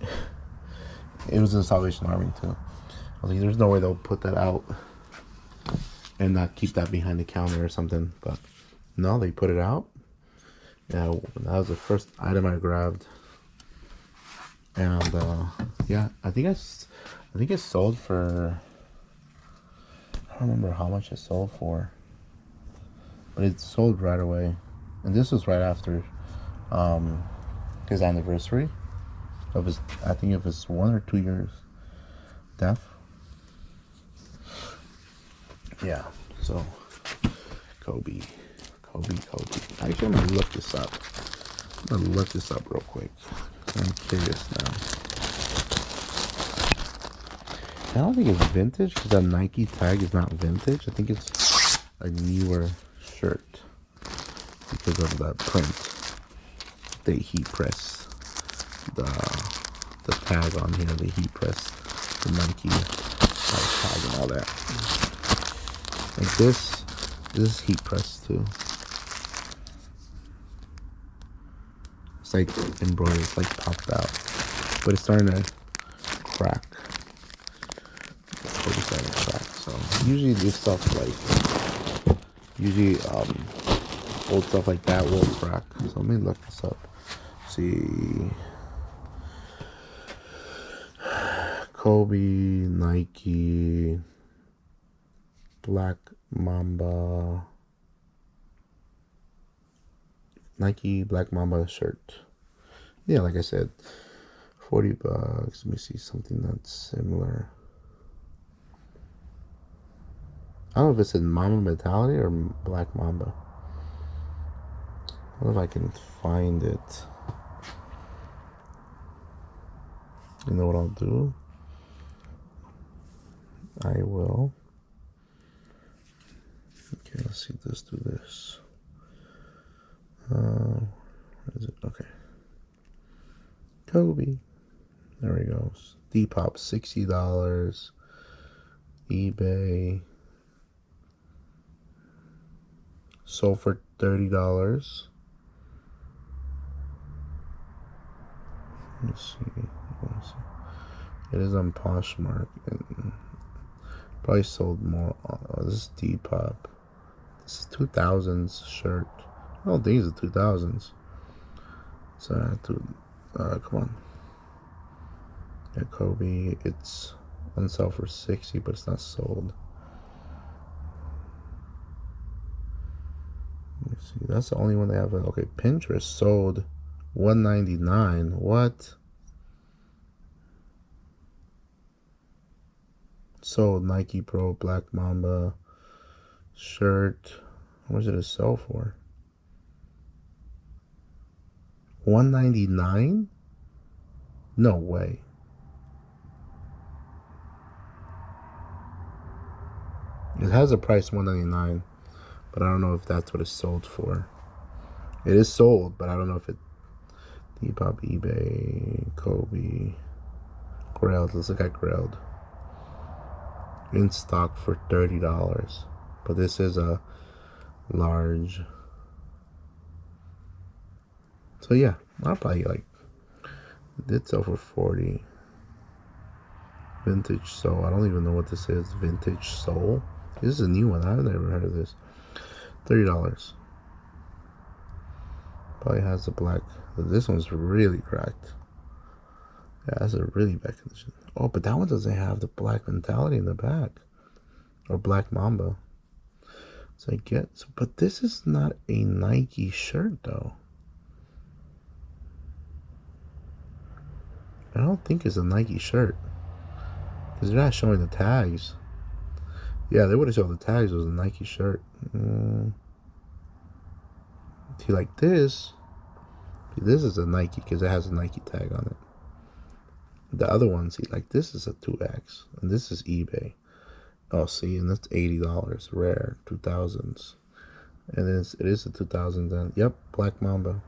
It was in the Salvation Army too. I was like, "There's no way they'll put that out and not keep that behind the counter or something." But no, they put it out. Yeah, that was the first item I grabbed. And yeah, I think it sold for, I don't remember how much it sold for, but it sold right away. And this was right after his anniversary of his, I think it was 1 or 2 years death. Yeah, so Kobe. Actually, I'm gonna look this up. Real quick. I'm curious now. I don't think it's vintage because that Nike tag is not vintage. I think it's a newer shirt because of that print. They heat press the tag on here. They heat press the Nike tag and all that. Like this is heat press too. It's like embroidered, it's like popped out, but it's starting to crack. It's starting to crack. So usually this stuff, like old stuff like that will crack. So let me look this up. See, Kobe, Nike, Black Mamba. Nike Black Mamba shirt. Yeah, like I said, $40. Let me see something that's similar. I don't know if it's in Mamba Mentality or Black Mamba. I don't know if I can find it. You know what I'll do? I will. Okay, let's see. Let's do this. Where is it? Okay. Kobe. There we go. Depop, $60. eBay. Sold for $30. Let me see. It is on Poshmark and probably sold more. Oh, this is Depop. This is 2000s shirt. I don't think it's the 2000s. So I have to, come on. Yeah, Kobe, it's on sale for 60, but it's not sold. Let me see. That's the only one they have. Okay, Pinterest sold 199. What? Sold Nike Pro Black Mamba shirt. How much did it sell for? 199? No way. It has a price 199, but I don't know if that's what it's sold for. It is sold, but I don't know if it. Depop, eBay, Kobe, Grailed. Let's look at Grailed. In stock for $30, but this is a large. So yeah, I'll probably like. It did sell for 40. Vintage Soul. I don't even know what this is. Vintage Soul. This is a new one. I've never heard of this. $30. Probably has the black. This one's really cracked. Yeah, that's a really bad condition. Oh, but that one doesn't have the black mentality in the back. Or Black Mamba. So I get. But this is not a Nike shirt, though. I don't think it's a Nike shirt. Because they're not showing the tags. Yeah, they would have showed the tags. It was a Nike shirt. See, like this. This is a Nike because it has a Nike tag on it. The other one, see, like this is a 2X. And this is eBay. Oh, see, and that's $80. Rare. 2000s. And it is a 2000s. And, yep, Black Mamba.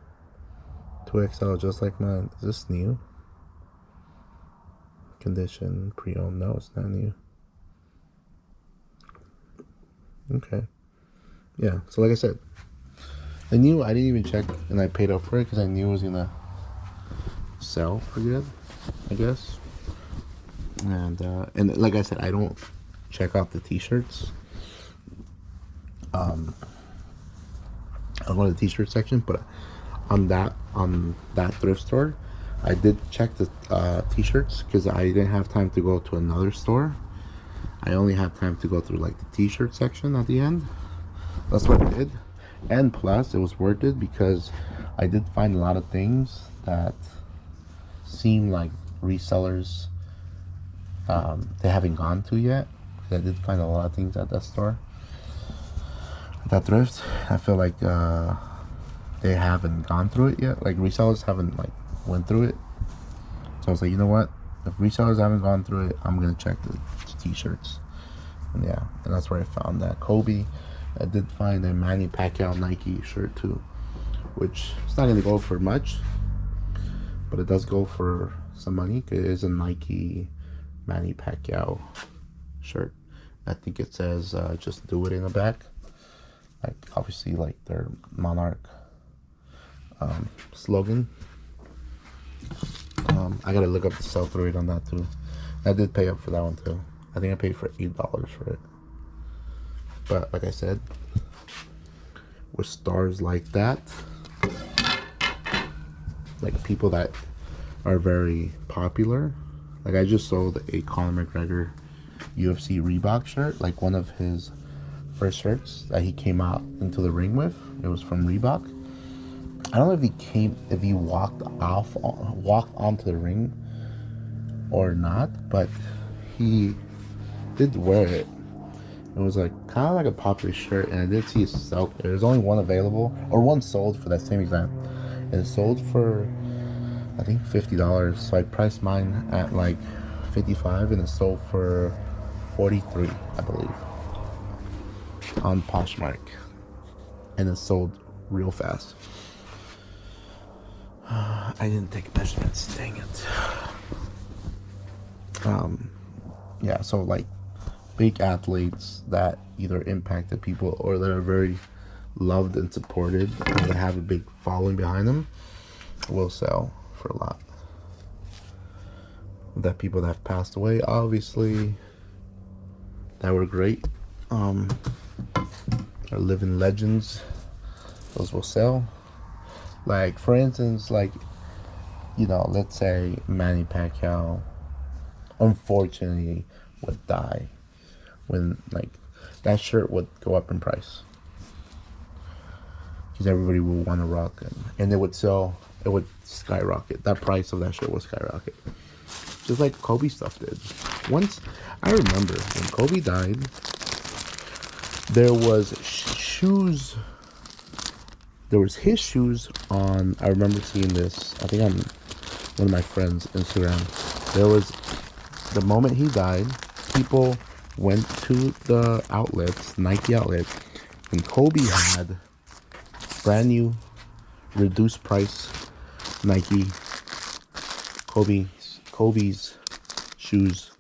2XL, just like mine. Is this new? Condition, pre-owned. No, it's not new. Okay. Yeah, so like I said, I didn't even check, and I paid up for it because I knew it was gonna sell for good, I guess. And like I said, I don't check out the t-shirts. I go to the t-shirt section, but on that thrift store, I did check the t-shirts because I didn't have time to go to another store. I only had time to go through like the t-shirt section at the end. That's what I did. And plus, it was worth it because I did find a lot of things that seem like resellers they haven't gone to yet. I did find a lot of things at that store, at that thrift. I feel like they haven't gone through it yet. Like resellers haven't like went through it. So I was like, you know what? If resellers haven't gone through it, I'm gonna check the t-shirts. And yeah, and that's where I found that Kobe. I did find a Manny Pacquiao Nike shirt too, which it's not gonna go for much, but it does go for some money. It is a Nike Manny Pacquiao shirt. I think it says just do it in the back, like obviously like their Monarch slogan. I gotta look up the sell-through rate on that too. I did pay up for that one too. I think I paid for $8 for it. But like I said, with stars like that, like people that are very popular, like I just sold a Conor McGregor UFC Reebok shirt, like one of his first shirts that he came out into the ring with. It was from Reebok. I don't know if he walked onto the ring or not, but he did wear it. It was like kind of like a popular shirt, and I did see it sell. There's only one available, or one sold for that same event. It sold for I think $50. So I priced mine at like $55, and it sold for $43, I believe, on Poshmark, and it sold real fast. I didn't take measurements, dang it. Yeah, so like big athletes that either impacted people or that are very loved and supported and that have a big following behind them will sell for a lot. that people that have passed away, obviously, that were great. Are living legends. Those will sell. Like, for instance, like, you know, let's say Manny Pacquiao unfortunately would die, when like that shirt would go up in price because everybody would want to rock it, and it would sell. It would skyrocket. That price of that shirt would skyrocket, just like Kobe stuff did. Once, I remember when Kobe died, there was shoes. There was his shoes on. I remember seeing this. I think on one of my friends' Instagram. There was, the moment he died, people went to the outlets, Nike outlet, and Kobe had brand new, reduced price Nike Kobe's shoes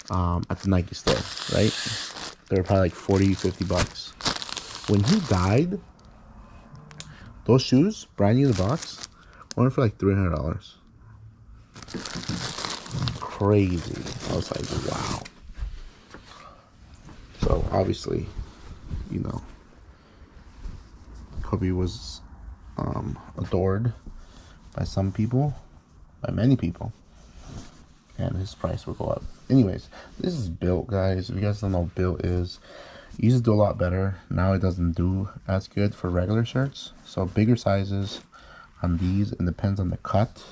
at the Nike store, right? They were probably like 40, 50 bucks. When he died, those shoes, brand new in the box, went for like $300. Crazy. I was like, wow. So obviously, you know, Kobe was adored by some people, by many people, and his price will go up. Anyways, this is Built, guys. If you guys don't know what Built is, it used to do a lot better. Now it doesn't do as good for regular shirts. So bigger sizes on these, it depends on the cut.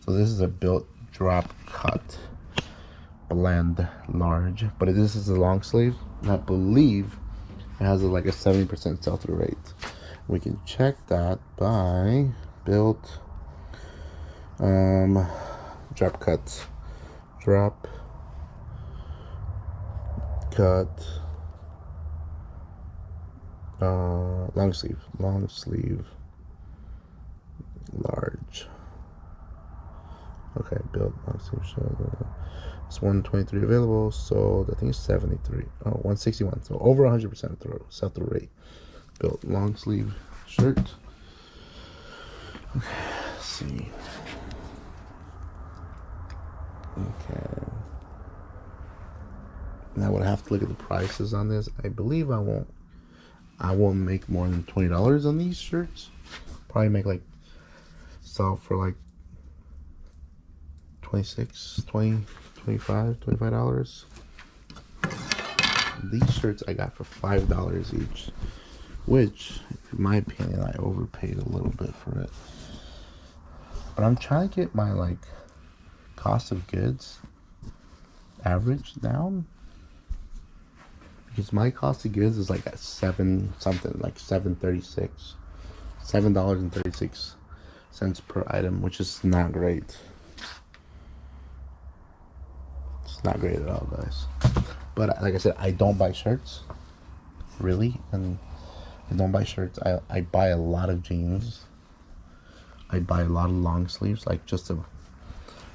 So this is a Built drop cut blend large, but this is a long sleeve, and I believe it has like a 70% sell-through rate. We can check that by Built drop cut long sleeve large. Okay, Built long sleeve shirt. It's 123 available, so I think it's 73. Oh, 161. So over 100% sell-through rate. Built long sleeve shirt. Okay, let's see. Okay. Now I would have to look at the prices on this. I believe I won't make more than $20 on these shirts. Probably make like, sell for like 26, 20, 25, $25. These shirts I got for $5 each, which, in my opinion, I overpaid a little bit for it. But I'm trying to get my like cost of goods average down, because my cost of goods is like at like $7.36 per item, which is not great. It's not great at all, guys. But like I said, I don't buy shirts, really, and I don't buy shirts. I buy a lot of jeans. I buy a lot of long sleeves, like just the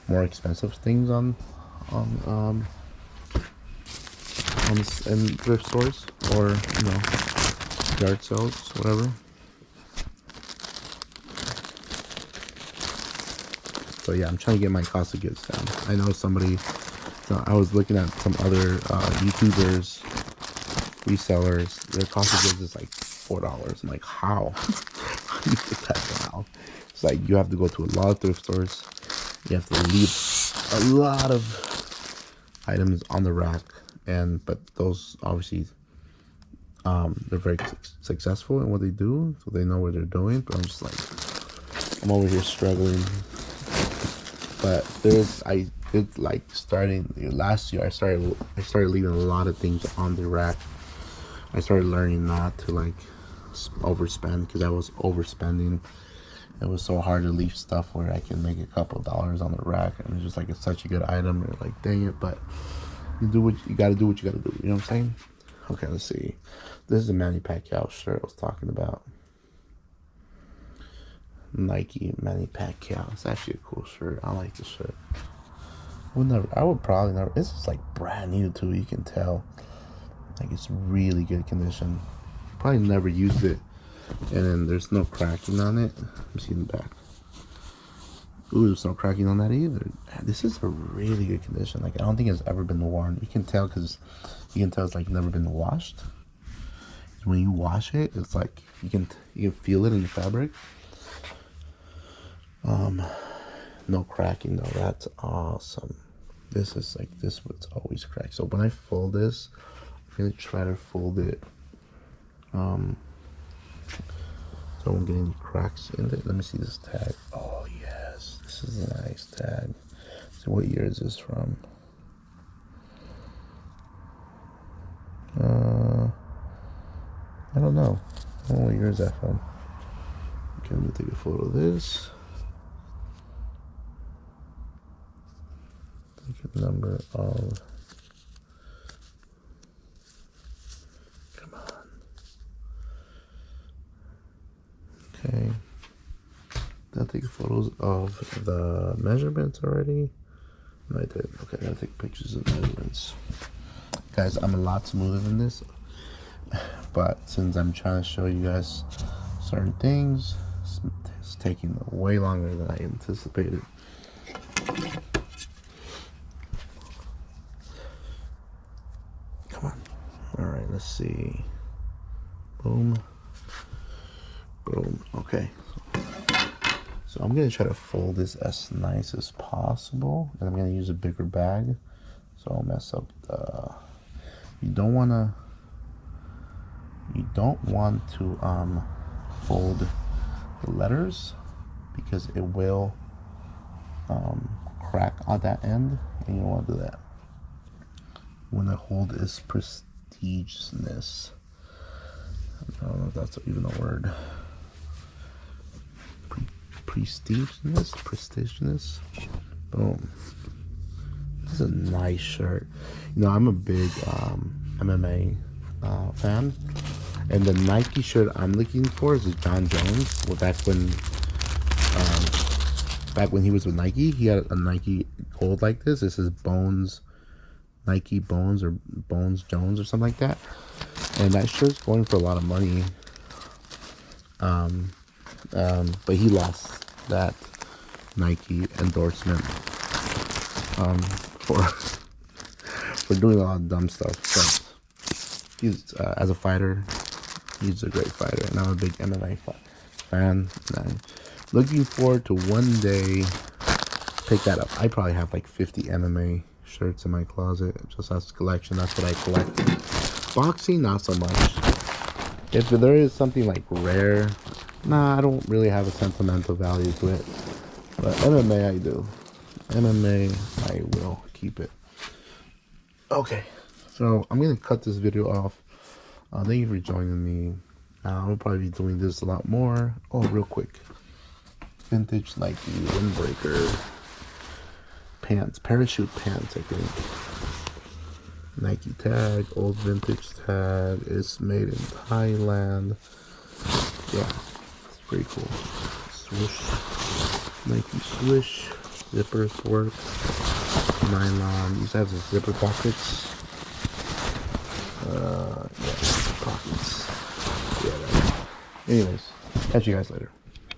more expensive things on in thrift stores, or you know, yard sales, whatever. So yeah, I'm trying to get my cost of goods down. I know somebody. So I was looking at some other YouTubers, resellers. Their cost of goods is like $4. I'm like, how? How do you get that down? It's like you have to go to a lot of thrift stores. You have to leave a lot of items on the rack, but those obviously they're very successful in what they do, so they know what they're doing. But I'm just like, I'm over here struggling. But it's like starting last year, I started leaving a lot of things on the rack. I started learning not to like overspend, because I was overspending. It was so hard to leave stuff where I can make a couple of dollars on the rack, and it's just like, it's such a good item. You're like, dang it, but you do what you gotta do. What you gotta do. You know what I'm saying? Okay, let's see. This is a Manny Pacquiao shirt I was talking about. Nike Manny Pacquiao. It's actually a cool shirt. I like this shirt. I would probably never. This is like brand new too. You can tell, like, it's really good condition. Probably never used it, and then there's no cracking on it. Let me see in the back. Ooh, there's no cracking on that either. This is a really good condition. Like, I don't think it's ever been worn. You can tell because it's like never been washed. When you wash it, it's like you can feel it in the fabric. No cracking though. That's awesome. This is like what's always cracked. So when I fold this, I'm gonna try to fold it so I won't get any cracks in it. Let me see this tag. Oh yes, this is a nice tag. So what year is this from? I don't know. I don't know what year is that from. Okay, I'm gonna take a photo of this. Take a number of. Come on. Okay. Did I take photos of the measurements already? No, I did. Okay, I gotta take pictures of measurements. Guys, I'm a lot smoother than this, but since I'm trying to show you guys certain things, it's taking way longer than I anticipated. Come on. All right, let's see. Boom. Boom. Okay. So I'm gonna try to fold this as nice as possible, and I'm gonna use a bigger bag, so I'll mess up the. You don't want to fold the letters because it will crack on that end, and you don't want to do that. You want to hold its prestiginess. I don't know if that's even a word. Prestiginess. Boom. This is a nice shirt. You know, I'm a big MMA fan, and the Nike shirt I'm looking for is a John Jones. Well, back when he was with Nike, he had a Nike gold like this. This is Bones, Nike Bones or Bones Jones or something like that, and that shirt's going for a lot of money. But he lost that Nike endorsement for doing a lot of dumb stuff. But he's as a fighter, he's a great fighter, and I'm a big MMA fan. And I'm looking forward to one day pick that up. I probably have like 50 MMA shirts in my closet just as a collection. That's what I collect. Boxing, not so much. If there is something like rare, nah, I don't really have a sentimental value to it. But MMA, I do. MMA, I will keep it. Okay, so I'm gonna cut this video off. Thank you for joining me. I'll probably be doing this a lot more. Oh, real quick. Vintage Nike windbreaker pants, parachute pants, I think. Nike tag, old vintage tag. It's made in Thailand. Yeah, it's pretty cool. Swoosh, Nike swoosh, zippers work, nylon. These have the zipper pockets. Yeah, pockets. Yeah. Anyways, catch you guys later.